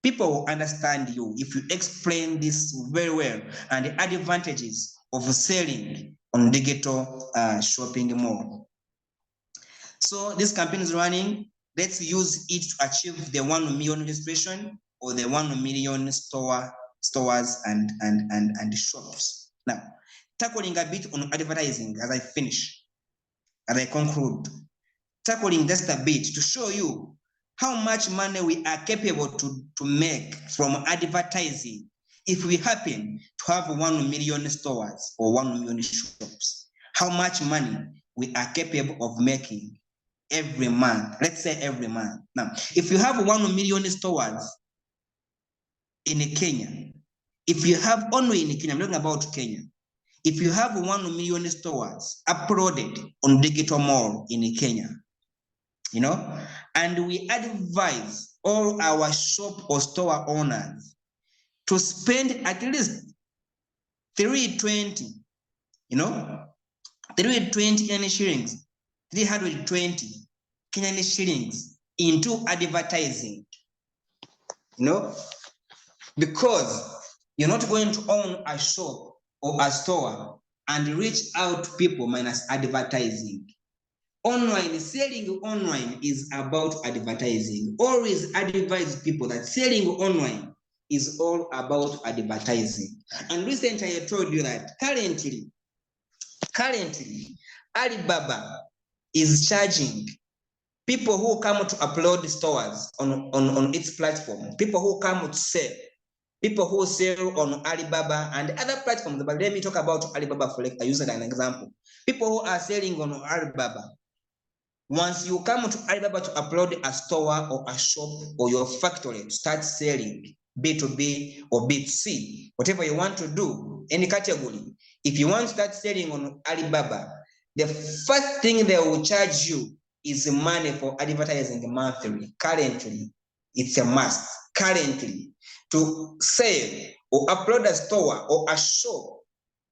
People will understand you if you explain this very well and the advantages of selling on digital shopping mall. So this campaign is running. Let's use it to achieve the 1 million registration or the 1 million stores and shops. Now, tackling a bit on advertising as I finish, as I conclude, tackling just a bit to show you how much money we are capable to make from advertising if we happen to have 1 million stores or 1 million shops. How much money we are capable of making every month. Let's say every month. Now, if you have 1 million stores in Kenya, if you have only in Kenya, I'm talking about Kenya, if you have 1 million stores uploaded on digital mall in Kenya, you know, and we advise all our shop or store owners to spend at least 320, you know, 320 Kenyan shillings, 320 Kenyan shillings into advertising, you know, because you're not going to own a shop or a store and reach out to people minus advertising. Online, selling online is about advertising. Always advise people that selling online is all about advertising. And recently I told you that currently, Alibaba is charging people who come to upload stores on its platform, people who come to sell, people who sell on Alibaba and other platforms. But let me talk about Alibaba for like I use an example. People who are selling on Alibaba, once you come to Alibaba to upload a store or a shop or your factory to start selling B2B or B2C, whatever you want to do, any category, if you want to start selling on Alibaba, the first thing they will charge you is money for advertising monthly. Currently, it's a must. Currently, to sell or upload a store or a shop,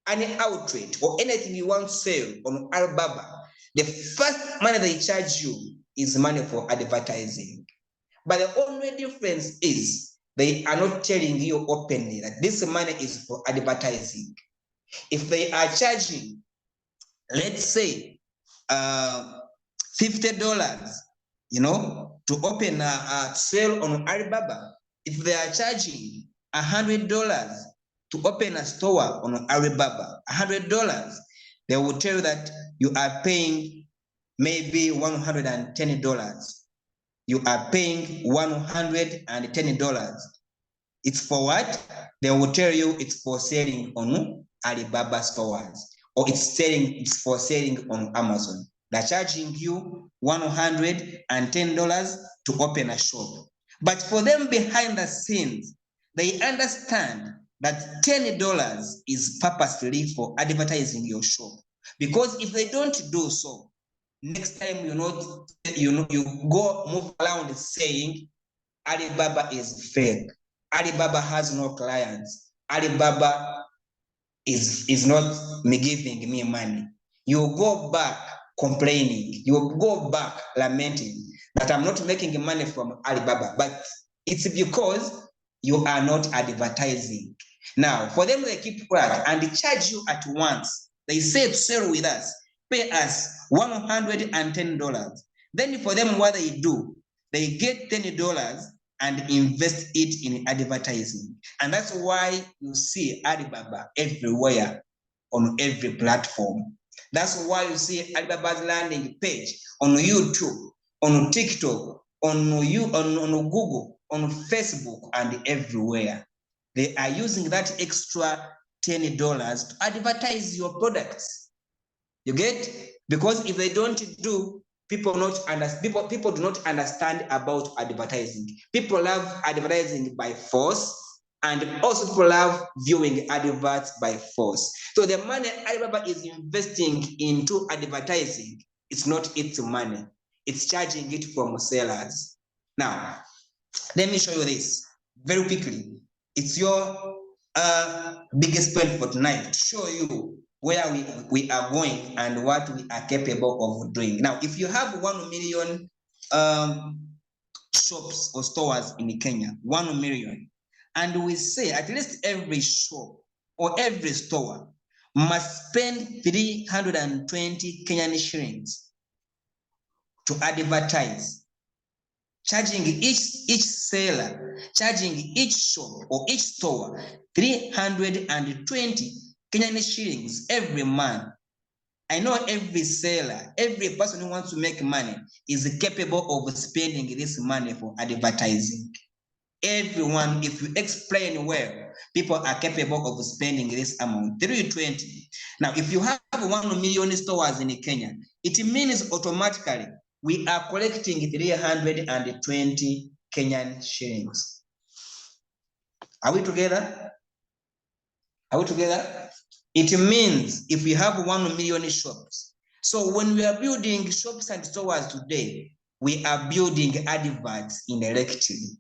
any outlet or anything you want to sell on Alibaba, the first money they charge you is money for advertising. But the only difference is they are not telling you openly that this money is for advertising. If they are charging, let's say, $50, you know, to open a sale on Alibaba, if they are charging $100 to open a store on Alibaba, $100, they will tell you that you are paying maybe $110. You are paying $110. It's for what? They will tell you it's for selling on Alibaba stores, or it's for selling on Amazon. They're charging you $110 to open a shop. But for them behind the scenes, they understand that $10 is purposely for advertising your shop. Because if they don't do so, next time you go move around saying Alibaba is fake. Alibaba has no clients. Alibaba is not giving me money. You go back complaining. You go back lamenting that I'm not making money from Alibaba, but it's because you are not advertising. Now, for them, they keep quiet and they charge you at once. They say to sell with us, pay us $110. Then for them, what they do, they get $10 and invest it in advertising. And that's why you see Alibaba everywhere on every platform. That's why you see Alibaba's landing page on YouTube, on TikTok, on Google, on Facebook, and everywhere. They are using that extra $10 to advertise your products. You get? Because if they don't do, people do not understand about advertising. People love advertising by force, and also people love viewing adverts by force. So the money Alibaba is investing into advertising, it's not its money. It's charging it from sellers. Now, let me show you this very quickly. It's your biggest point for tonight to show you where we are going and what we are capable of doing. Now, if you have 1 million shops or stores in Kenya, 1 million, and we say at least every shop or every store must spend 320 Kenyan shillings to advertise, charging each seller, charging each shop or each store 320 Kenyan shillings every month. I know every seller, every person who wants to make money is capable of spending this money for advertising. Everyone, if you explain well, people are capable of spending this amount, 320. Now, if you have 1 million stores in Kenya, it means automatically we are collecting 320 Kenyan shillings. Are we together? Are we together? It means if we have 1 million shops, so when we are building shops and stores today, we are building adverts indirectly.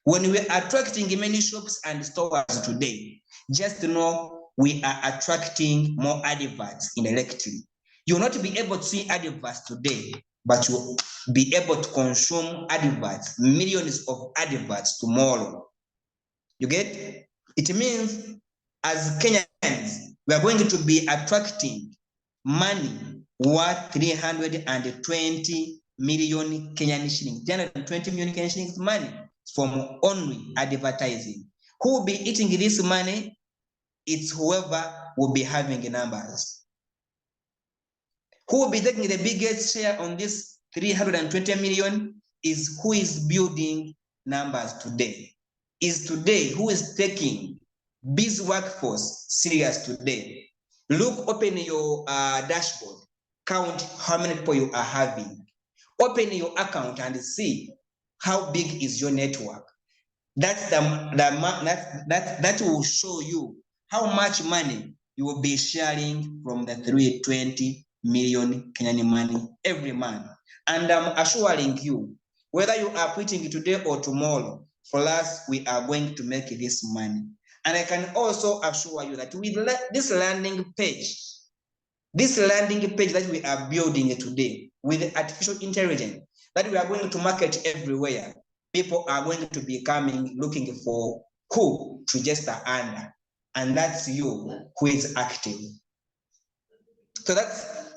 When we are attracting many shops and stores today, just know we are attracting more adverts indirectly. You will not be able to see adverts today, but you will be able to consume adverts, millions of adverts tomorrow. You get? It means as Kenyans, we are going to be attracting money worth 320 million Kenyan shillings. 320 million Kenyan shillings money from only advertising. Who will be eating this money? It's whoever will be having numbers. Who will be taking the biggest share on this 320 million is who is building numbers today. Is today who is taking this workforce serious today. Look, open your dashboard, count how many people you are having. Open your account and see how big is your network. That's that will show you how much money you will be sharing from the 320 million Kenyan money every month. And I'm assuring you, whether you are quitting today or tomorrow, for us, we are going to make this money. And I can also assure you that with this landing page that we are building today, with artificial intelligence, that we are going to market everywhere, people are going to be coming looking for who to register under. And that's you who is active. So that's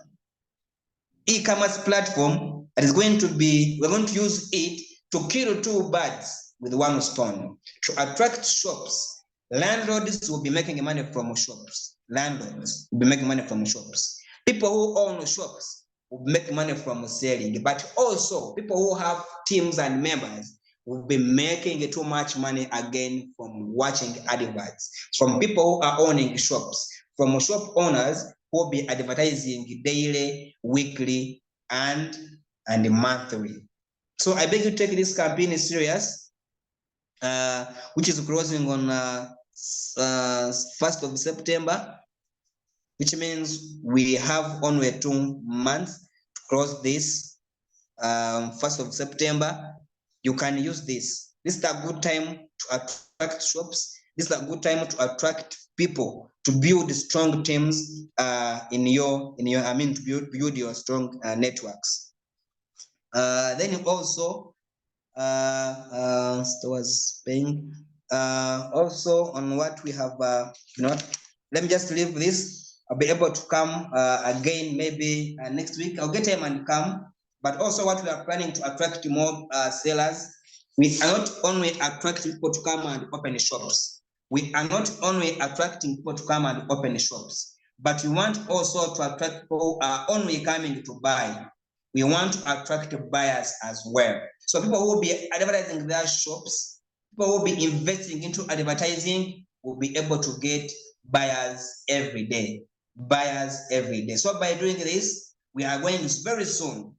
e-commerce platform that is going to be, we're going to use it to kill 2 birds with 1 stone, to attract shops. Landlords will be making money from shops. Landlords will be making money from shops. People who own shops will make money from selling, but also people who have teams and members will be making too much money again from watching adverts, from people who are owning shops, from shop owners who will be advertising daily, weekly, and monthly. So I beg you to take this campaign serious, which is closing on 1st of September, which means we have only 2 months to close this. 1st of September, you can use this. This is a good time to attract shops. This is a good time to attract people, to build strong teams to build your strong networks. Then also, stores paying. Also on what we have, let me just leave this. I'll be able to come again maybe next week. I'll get time and come. But also what we are planning to attract more sellers. We are not only attracting people to come and open shops. We are not only attracting people to come and open shops, but we want also to attract people who are only coming to buy. We want to attract buyers as well. So people who will be advertising their shops, people who will be investing into advertising will be able to get buyers every day. Buyers every day. So by doing this, we are going very soon,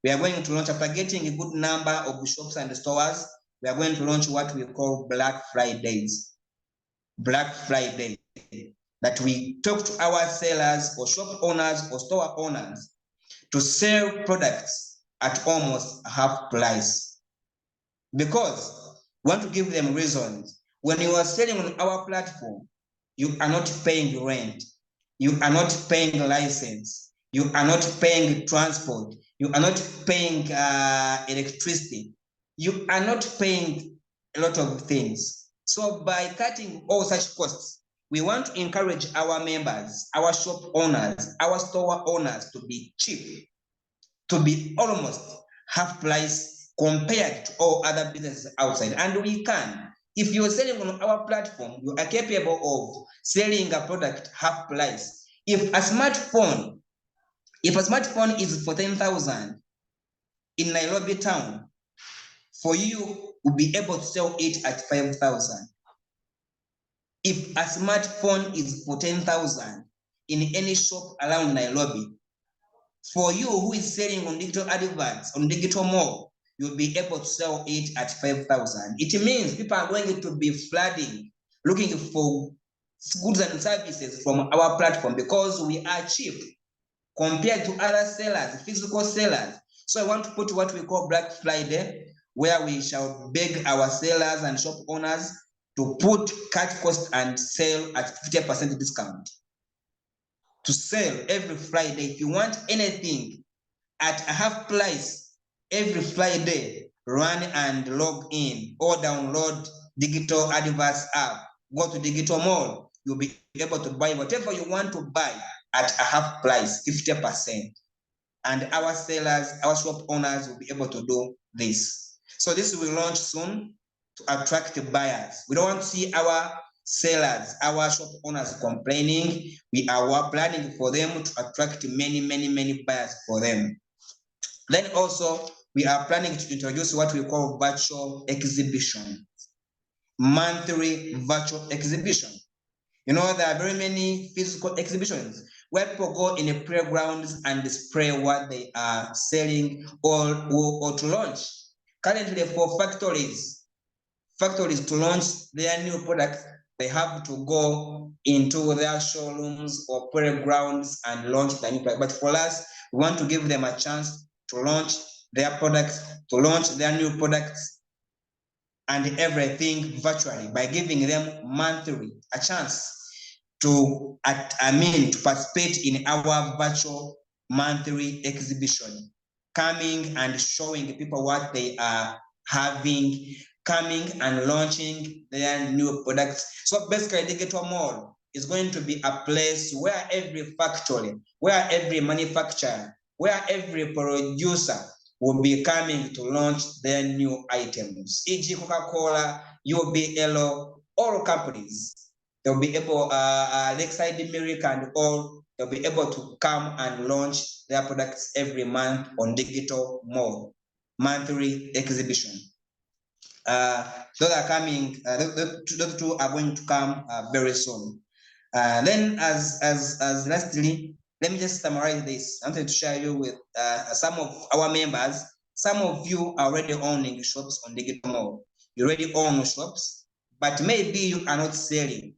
we are going to launch, after getting a good number of shops and stores, we are going to launch what we call Black Fridays. Black Friday. That we talk to our sellers or shop owners or store owners to sell products at almost half price. Because we want to give them reasons. When you are selling on our platform, you are not paying rent. You are not paying license. You are not paying transport. You are not paying electricity. You are not paying a lot of things. So by cutting all such costs, we want to encourage our members, our shop owners, our store owners to be cheap, to be almost half price compared to all other businesses outside. And we can. If you're selling on our platform, you are capable of selling a product half price. If a smartphone is for 10,000 in Nairobi town, for you will be able to sell it at 5,000. If a smartphone is for 10,000 in any shop around Nairobi, for you who is selling on digital adverts, on digital mall, you'll be able to sell it at 5,000. It means people are going to be flooding, looking for goods and services from our platform because we are cheap compared to other sellers, physical sellers. So I want to put what we call Black Friday, where we shall beg our sellers and shop owners to cut cost and sell at 50% discount. To sell every Friday, if you want anything at a half price every Friday, run and log in or download digital adverts app. Go to digital mall. You'll be able to buy whatever you want to buy at a half price, 50%. And our sellers, our shop owners will be able to do this. So this will launch soon to attract buyers. We don't want to see our sellers, our shop owners complaining. We are planning for them to attract many buyers for them. Then also, we are planning to introduce what we call virtual exhibition, monthly virtual exhibition. You know, there are very many physical exhibitions where people go in the playgrounds and display what they are selling or to launch. Currently, for factories to launch their new products, they have to go into their showrooms or playgrounds and launch the new product. But for us, we want to give them a chance to launch their products, to launch their new products and everything virtually by giving them monthly a chance to participate in our virtual monthly exhibition, coming and showing people what they are having, coming and launching their new products. So basically, digital mall is going to be a place where every factory, where every manufacturer, where every producer will be coming to launch their new items. E.g. Coca-Cola, UBL, all companies. They'll be able, Lakeside Milk and all, they'll be able to come and launch their products every month on digital mall, monthly exhibition. Those are coming, those two are going to come very soon. Then as lastly, let me just summarize this. I'm going to share you with some of our members. Some of you are already owning shops on digital mall. You already own shops, but maybe you are not selling.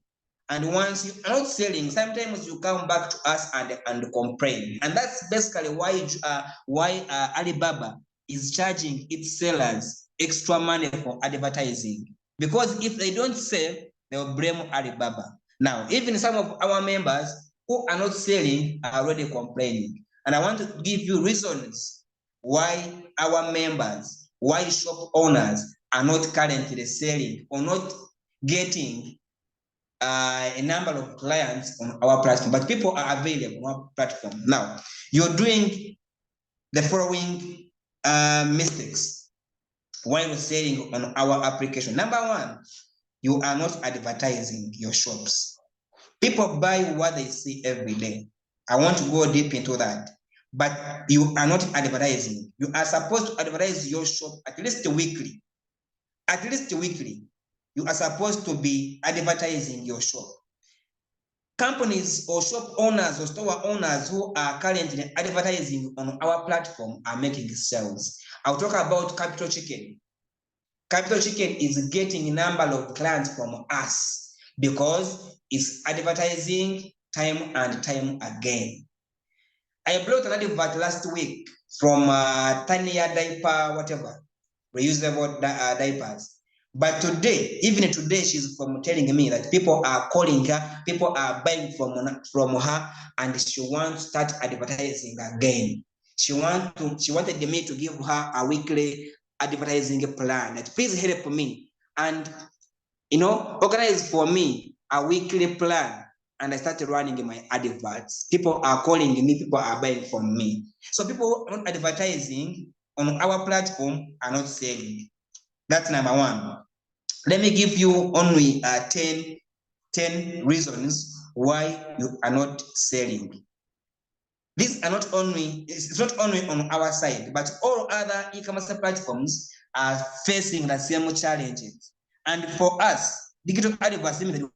And once you are not selling, sometimes you come back to us and complain. And that's basically why Alibaba is charging its sellers extra money for advertising. Because if they don't sell, they'll blame Alibaba. Now, even some of our members who are not selling are already complaining. And I want to give you reasons why our members, why shop owners are not currently selling or not getting a number of clients on our platform, but people are available on our platform. Now, you're doing the following mistakes while selling on our application. Number one, you are not advertising your shops. People buy what they see every day. I want to go deep into that, but you are not advertising. You are supposed to advertise your shop at least weekly. At least weekly. You are supposed to be advertising your shop. Companies or shop owners or store owners who are currently advertising on our platform are making sales. I'll talk about Capital Chicken. Capital Chicken is getting a number of clients from us because it's advertising time and time again. I brought an advert last week from Tanya diaper, whatever, reusable diapers. But today, even today, she's from telling me that people are calling her, people are buying from her, and she wants to start advertising again. She wanted me to give her a weekly advertising plan. That please help me and organize for me a weekly plan. And I started running my adverts. People are calling me, people are buying from me. So people who are not advertising on our platform are not selling. That's number one. Let me give you only 10 reasons why you are not selling. These are not only, it's not only on our side, but all other e-commerce platforms are facing the same challenges. And for us, digital advertising,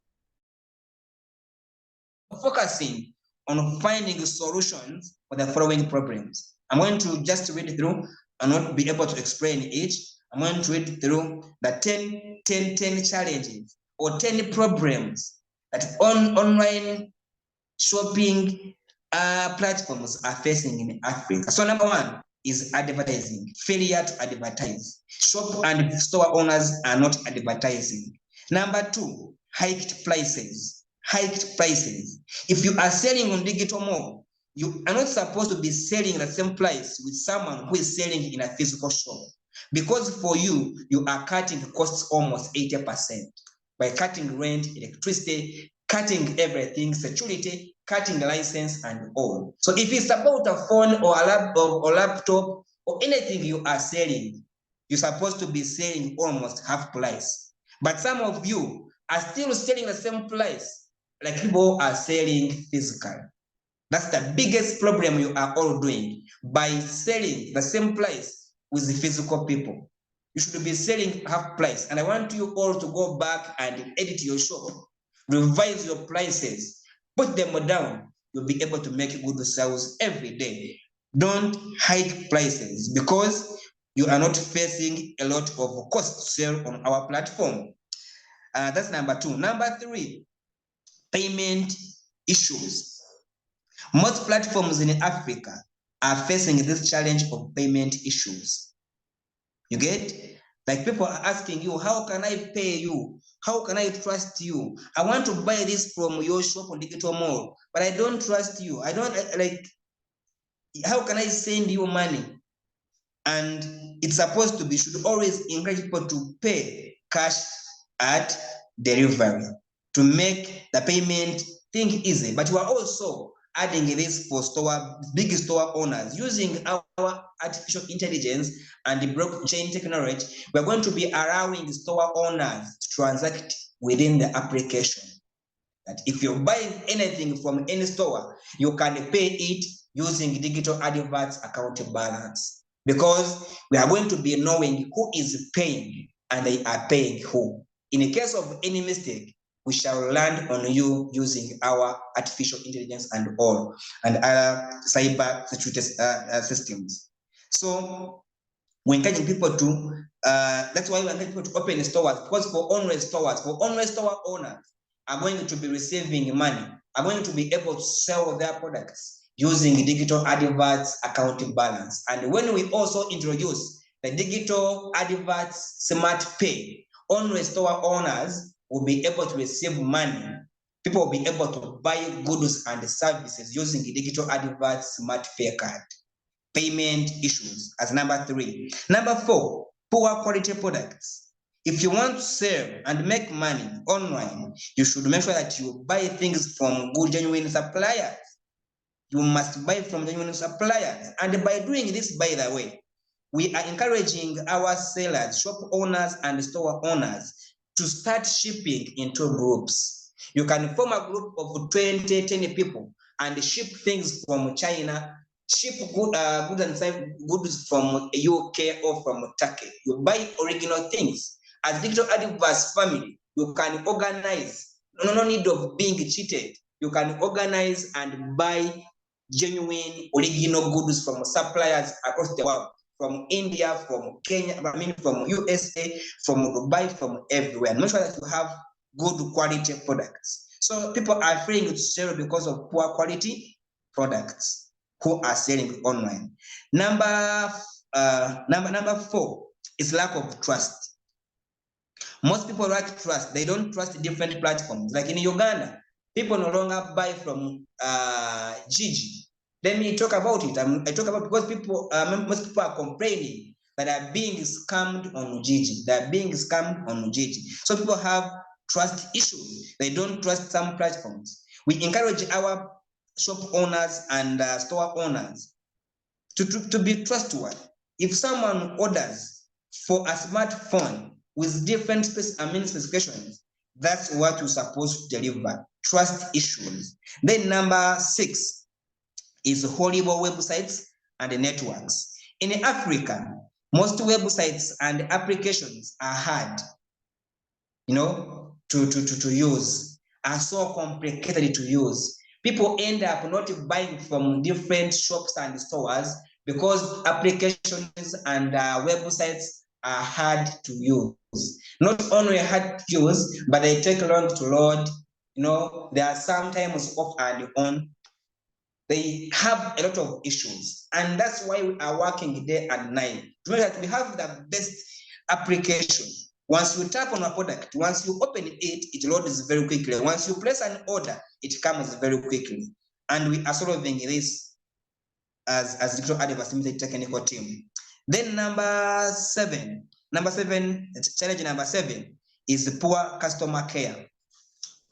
focusing on finding solutions for the following problems. I'm going to just read through and not be able to explain each. I'm going to read through the 10 challenges or 10 problems that online shopping platforms are facing in Africa. So number one is advertising, failure to advertise. Shop and store owners are not advertising. Number two, hiked prices. If you are selling on digital mall, you are not supposed to be selling the same price with someone who is selling in a physical shop. Because for you, you are cutting costs almost 80% by cutting rent, electricity, cutting everything, security, cutting the license and all. So if it's about a phone or a laptop or anything you are selling, you're supposed to be selling almost half price. But some of you are still selling the same price like people are selling physical. That's the biggest problem you are all doing by selling the same price with the physical people. You should be selling half price. And I want you all to go back and edit your shop, revise your prices, put them down. You'll be able to make good sales every day. Don't hike prices because you are not facing a lot of cost to sell on our platform. That's number two. Number three, payment issues. Most platforms in Africa are facing this challenge of payment issues. You get? Like people are asking you, how can I pay you? How can I trust you? I want to buy this from your shop on digital mall, but I don't trust you. I don't like, how can I send you money? And it's supposed to be, should always encourage people to pay cash at delivery to make the payment thing easy. But we are also adding this for big store owners using our artificial intelligence and the blockchain technology. We're going to be allowing store owners to transact within the application. That if you're buying anything from any store, you can pay it using digital adverts account balance, because we are going to be knowing who is paying and they are paying who. In the case of any mistake, we shall land on you using our artificial intelligence and all, and other cyber security systems. So we're encouraging people to, that's why we're encouraging people to open stores, because for online store owners are going to be receiving money, are going to be able to sell their products using digital adverts account balance. And when we also introduce the digital adverts smart pay, online store owners will be able to receive money. People will be able to buy goods and services using the digital adverts smart pay card. Payment issues as number three. Number four, poor quality products. If you want to sell and make money online, you should make sure that you buy things from good, genuine suppliers. You must buy from genuine suppliers. And by doing this, by the way, we are encouraging our sellers, shop owners, and store owners to start shipping into groups. You can form a group of 20 people and ship things from China, ship goods from UK or from Turkey. You buy original things. As digital adverts family, you can organize. No need of being cheated. You can organize and buy genuine original goods from suppliers across the world, from India, from Kenya, from USA, from Dubai, from everywhere. Make sure that you have good quality products. So people are failing to sell because of poor quality products who are selling online. Number four is lack of trust. Most people lack trust. They don't trust different platforms. Like in Uganda, people no longer buy from Gigi. Let me talk about it. I talk about because people, most people are complaining that are being scammed on Gigi. They are being scammed on Gigi. So people have trust issues. They don't trust some platforms. We encourage our shop owners and store owners to be trustworthy. If someone orders for a smartphone with different specifications, that's what you're supposed to deliver. Trust issues. Then number 6 is horrible websites and networks. In Africa, most websites and applications are hard, to use, are so complicated to use. People end up not buying from different shops and stores because applications and websites are hard to use. Not only hard to use, but they take long to load. There are sometimes off and on. They have a lot of issues, and that's why we are working day and night to make that we have the best application. Once you tap on a product, once you open it, it loads very quickly. Once you place an order, it comes very quickly. And we are solving this as digital Adverts Limited technical team. Then number seven, challenge number 7 is poor customer care.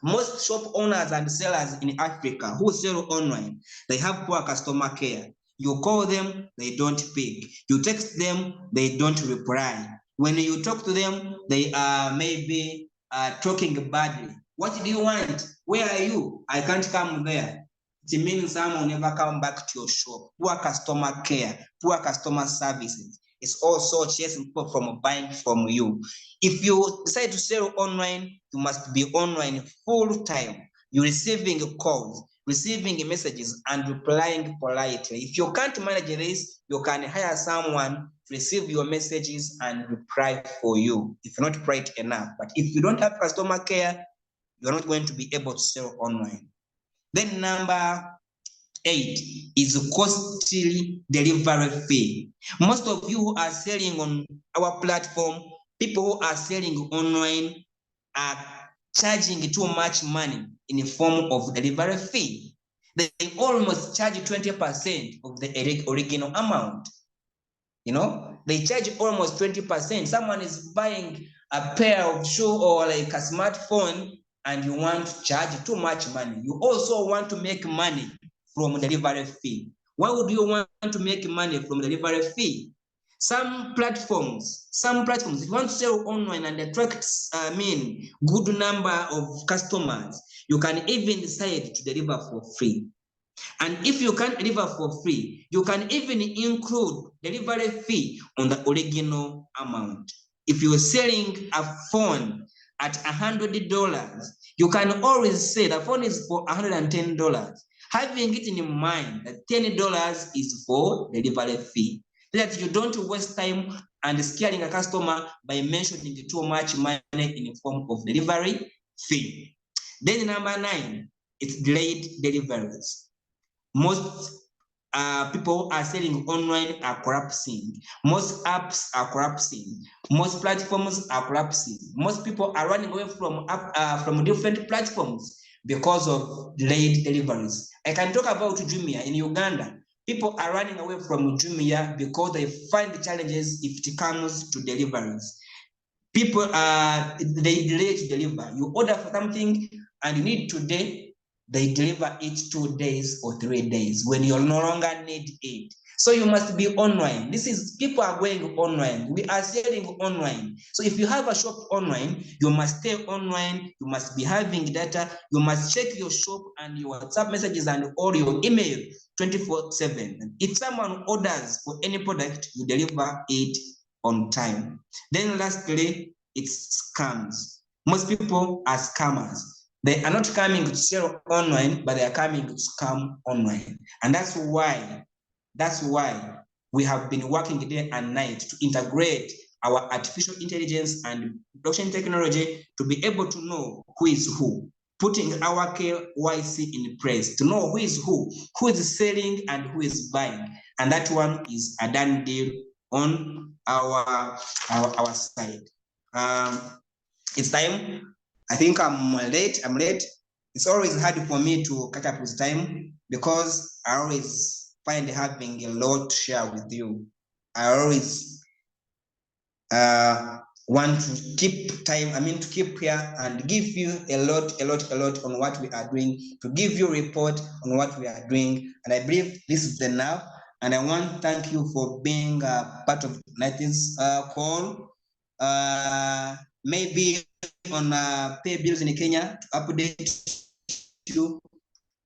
Most shop owners and sellers in Africa who sell online, they have poor customer care. You call them, they don't pick. You text them, they don't reply. When you talk to them, they are maybe talking badly. What do you want? Where are you? I can't come there. It means someone will never come back to your shop. Poor customer care, poor customer services. It's also chasing people from buying from you. If you decide to sell online, you must be online full time. You're receiving calls, receiving messages, and replying politely. If you can't manage this, you can hire someone to receive your messages and reply for you if you're not polite enough. But if you don't have customer care, you're not going to be able to sell online. Then number 8 is costly delivery fee. Most of you who are selling on our platform, people who are selling online are charging too much money in the form of delivery fee. They almost charge 20% of the original amount. They charge almost 20%. Someone is buying a pair of shoes or like a smartphone and you want to charge too much money. You also want to make money from delivery fee. Why would you want to make money from delivery fee? Some platforms, if you want to sell online and attract good number of customers, you can even decide to deliver for free. And if you can't deliver for free, you can even include delivery fee on the original amount. If you're selling a phone at $100, you can always say the phone is for $110. Having it in mind that $10 is for delivery fee, so that you don't waste time and scaring a customer by mentioning too much money in the form of delivery fee. Then number 9, it's delayed deliveries. Most people are selling online are collapsing. Most apps are collapsing. Most platforms are collapsing. Most people are running away from different platforms because of delayed deliveries. I can talk about Jumia in Uganda. People are running away from Jumia because they find the challenges if it comes to deliveries. People they delay to deliver. You order for something and you need today, they deliver it 2 days or 3 days when you no longer need it. So you must be online. People are going online. We are selling online. So if you have a shop online, you must stay online. You must be having data. You must check your shop and your WhatsApp messages and all your email 24/7. If someone orders for any product, you deliver it on time. Then lastly, it's scams. Most people are scammers. They are not coming to sell online, but they are coming to scam online. And that's why we have been working day and night to integrate our artificial intelligence and blockchain technology to be able to know who is who, putting our KYC in place to know who is selling and who is buying. And that one is a done deal on our side. it's time. I think I'm late. It's always hard for me to catch up with time because I always find having a lot to share with you. I always want to keep time, to keep here and give you a lot on what we are doing, to give you a report on what we are doing. And I believe this is enough. And I want to thank you for being part of tonight's call. Maybe on pay bills in Kenya to update you.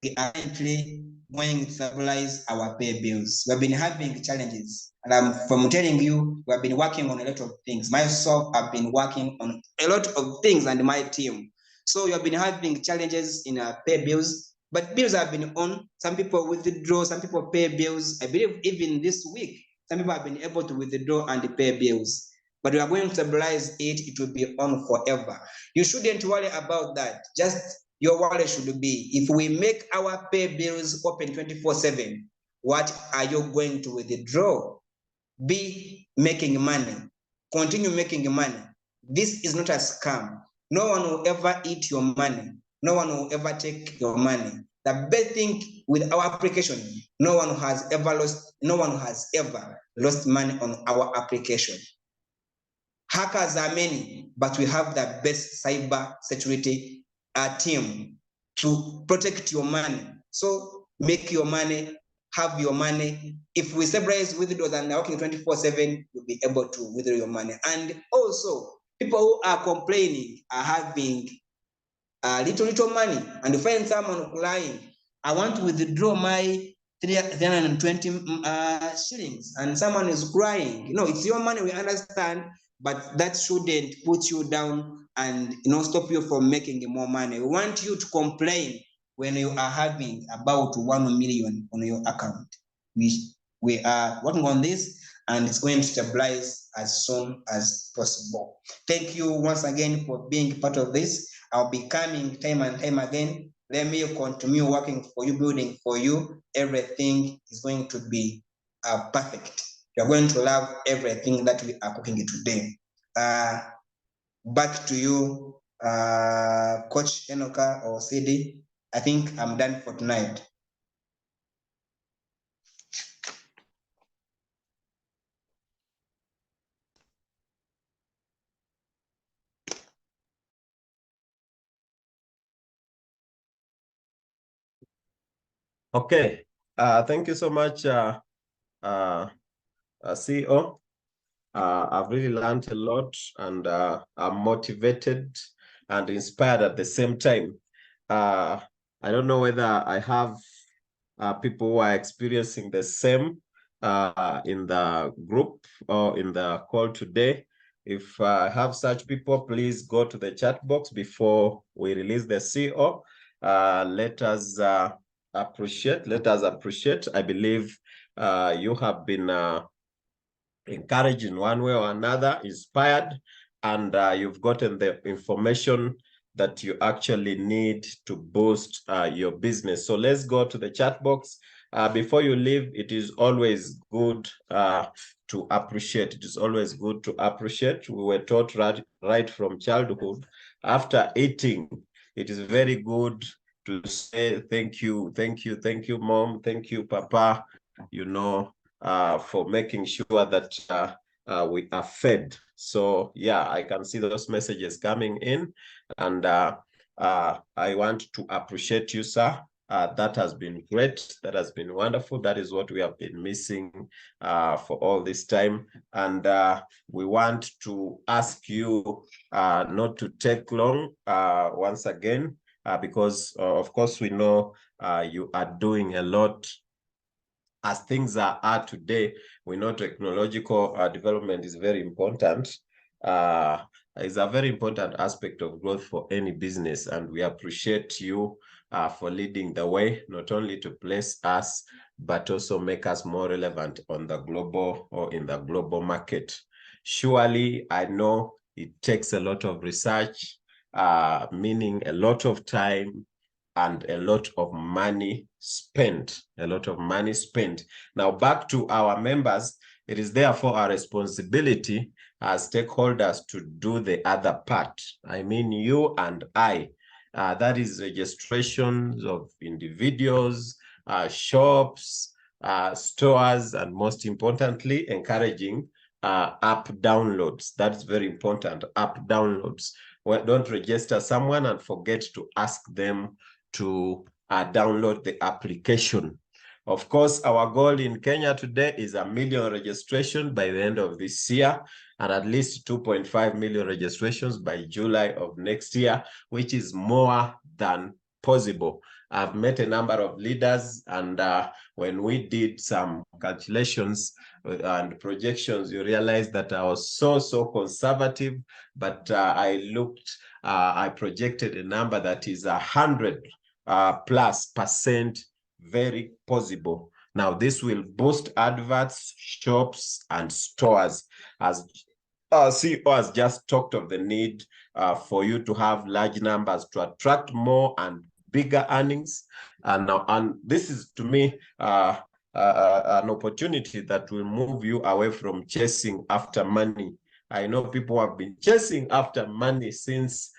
We are currently going to stabilize our pay bills. We've been having challenges, and I'm from telling you, we have been working on a lot of things. Myself, I've been working on a lot of things, and my team. So we have been having challenges in our pay bills, but bills have been on. Some people withdraw, some people pay bills. I believe even this week, some people have been able to withdraw and pay bills. But we are going to stabilize it. It will be on forever. You shouldn't worry about that. Just your wallet should be, if we make our pay bills open 24/7, what are you going to withdraw? Be making money. Continue making money. This is not a scam. No one will ever eat your money. No one will ever take your money. The best thing with our application, no one has ever lost money on our application. Hackers are many, but we have the best cyber security team to protect your money. So make your money, have your money. If we stabilize withdraws and are working 24/7, you'll be able to withdraw your money. And also, people who are complaining are having little money, and you find someone crying, I want to withdraw my 320 shillings, and someone is crying. It's your money, we understand, but that shouldn't put you down and stop you from making more money. We want you to complain when you are having about 1 million on your account. We are working on this, and it's going to stabilize as soon as possible. Thank you once again for being part of this. I'll be coming time and time again. Let me continue working for you, building for you. Everything is going to be perfect. You're going to love everything that we are cooking today. Back to you, Coach Enoka or CD. I think I'm done for tonight. Okay. Thank you so much, CEO. I've really learned a lot, and I'm motivated and inspired at the same time. I don't know whether I have people who are experiencing the same in the group or in the call today. If I have such people, please go to the chat box before we release the CEO. Let us appreciate. I believe you have been encouraged in one way or another, inspired, and you've gotten the information that you actually need to boost your business. So let's go to the chat box. Before you leave, it is always good to appreciate. It is always good to appreciate. We were taught right from childhood, after eating, it is very good to say thank you, mom, thank you, papa, for making sure that we are fed. So yeah, I can see those messages coming in, and I want to appreciate you, sir. That has been great. That has been wonderful. That is what we have been missing for all this time. And we want to ask you not to take long once again, because of course we know you are doing a lot. As things are today, we know technological development is very important. It's a very important aspect of growth for any business, and we appreciate you for leading the way, not only to place us, but also make us more relevant on the global or in the global market. Surely, I know it takes a lot of research, meaning a lot of time, and a lot of money spent, Now, back to our members. It is therefore our responsibility as stakeholders to do the other part. I mean, you and I. That is registrations of individuals, shops, stores, and most importantly, encouraging app downloads. That's very important, app downloads. Well, don't register someone and forget to ask them to download the application. Of course, our goal in Kenya today is 1 million registration by the end of this year, and at least 2.5 million registrations by July of next year, which is more than possible. I've met a number of leaders, and when we did some calculations and projections, you realize that I was so conservative, but I projected a number that is 100+% very possible. Now, this will boost adverts, shops, and stores. As CEO has just talked of the need for you to have large numbers to attract more and bigger earnings. And this is, to me, an opportunity that will move you away from chasing after money. I know people have been chasing after money since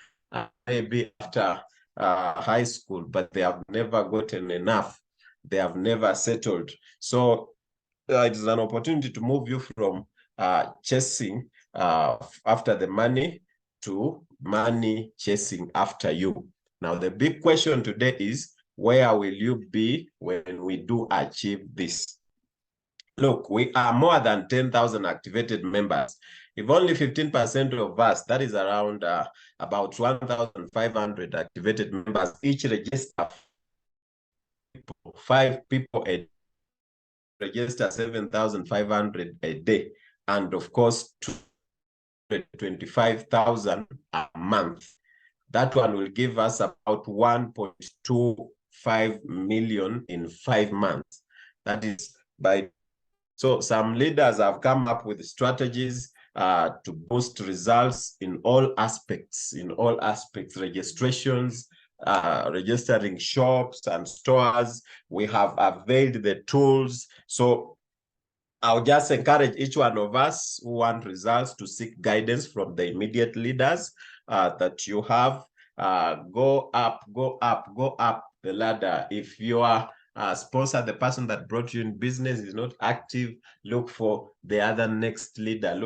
maybe after high school, but they have never gotten enough. They have never settled. So it is an opportunity to move you from chasing after the money to money chasing after you. Now, the big question today is, where will you be when we do achieve this? Look, we are more than 10,000 activated members. If only 15% of us, that is around about 1,500 activated members, each register 5 people a day, register 7,500 a day, and of course 225,000 a month. That one will give us about 1.25 million in 5 months. That is by. So some leaders have come up with strategies to boost results in all aspects, registrations, registering shops and stores. We have availed the tools. So I'll just encourage each one of us who want results to seek guidance from the immediate leaders that you have. Go up the ladder. If you are sponsor, the person that brought you in business is not active, look for the other next leader.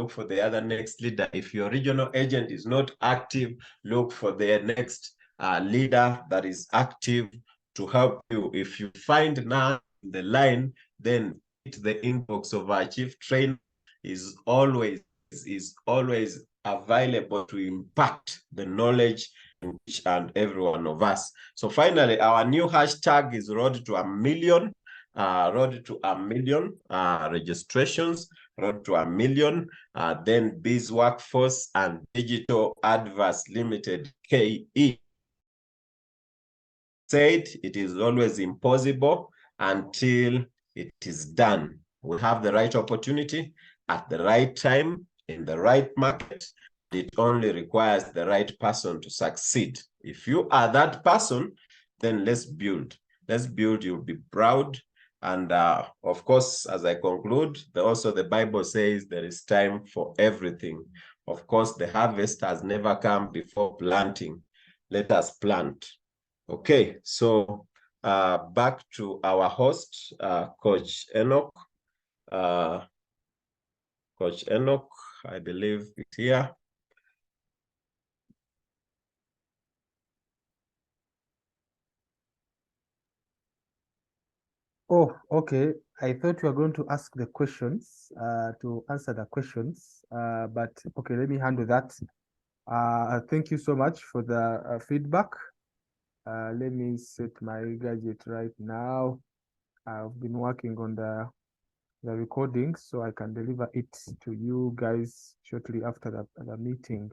If your regional agent is not active, look for the next leader that is active to help you. If you find now the line, then the inbox of our chief trainer is always available to impact the knowledge in each and every one of us. So finally, our new hashtag is road to 1 million. Registrations, road to 1 million. Then Biz Workforce and Digital Adverts Limited, KE. Said it is always impossible until it is done. We have the right opportunity at the right time in the right market. It only requires the right person to succeed. If you are that person, then let's build. You'll be proud. And of course, as I conclude, also the Bible says there is time for everything. Of course, the harvest has never come before planting. Let us plant. Okay, so back to our host, Coach Enoch. Coach Enoch, I believe, is here. Oh, okay. I thought you were going to ask the questions, to answer the questions, but okay, let me handle that. Thank you so much for the feedback. Let me set my gadget right now. I've been working on the recording so I can deliver it to you guys shortly after the meeting.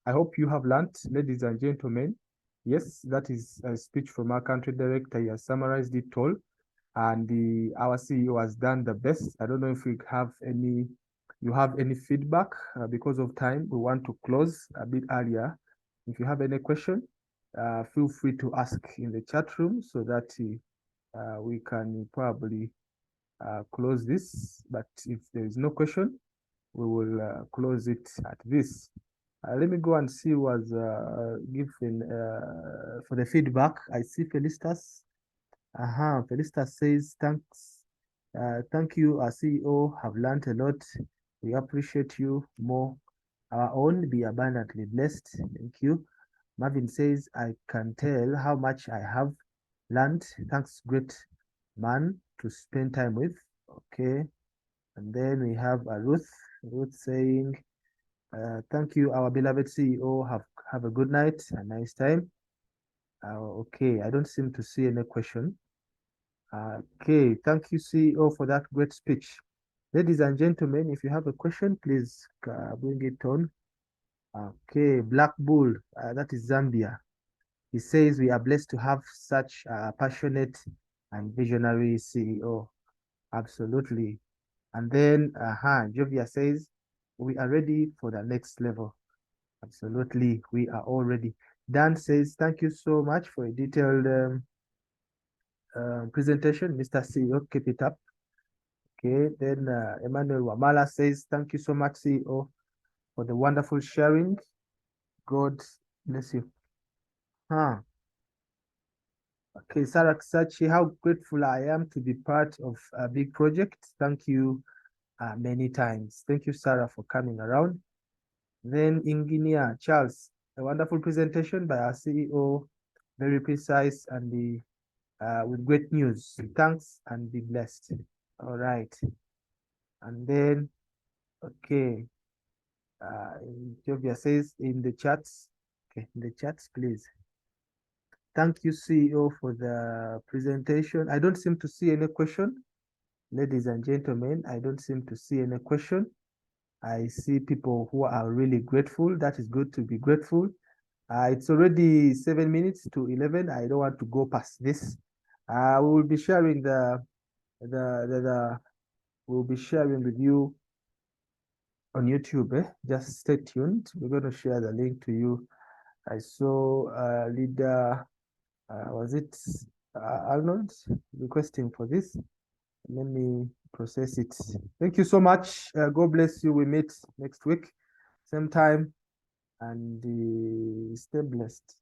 I hope you have learned, ladies and gentlemen. Yes, that is a speech from our country director. He has summarized it all, and our CEO has done the best. I don't know if you have any feedback. Because of time, we want to close a bit earlier. If you have any question, feel free to ask in the chat room so that we can probably close this, but if there is no question, we will close it at this. Let me go and see what's given for the feedback. I see Felicitas. Felicitas says, thanks. Thank you, our CEO. Have learned a lot. We appreciate you more. Our own be abundantly blessed. Thank you. Marvin says, I can tell how much I have learned. Thanks, great man to spend time with. Okay. And then we have Ruth. Ruth saying, thank you, our beloved CEO. Have a good night, a nice time. Okay, I don't seem to see any question. Okay, thank you, CEO, for that great speech. Ladies and gentlemen, if you have a question, please bring it on. Okay, Black Bull, that is Zambia. He says we are blessed to have such a passionate and visionary CEO. Absolutely. And then Jovia says we are ready for the next level. Absolutely, we are all ready. Dan says thank you so much for a detailed presentation, Mr. CEO. Keep it up. Okay, then Emmanuel Wamala says thank you so much, CEO, for the wonderful sharing. God bless you. Okay, Sarah Sachi, how grateful I am to be part of a big project. Thank you many times. Thank you, Sarah, for coming around. Then Engineer Charles, a wonderful presentation by our CEO, very precise and with great news. Thanks and be blessed. All right. And then, okay, Jovia says in the chats, okay, in the chats, please. Thank you, CEO, for the presentation. I don't seem to see any question. Ladies and gentlemen, I don't seem to see any question. I see people who are really grateful. That is good to be grateful. It's already 7 minutes to 11. I don't want to go past this. We will be sharing we'll be sharing with you on YouTube. Just stay tuned. We're going to share the link to you. I saw leader, was it Arnold requesting for this? Let me process it. Thank you so much. God bless you. We meet next week, same time, and stay blessed.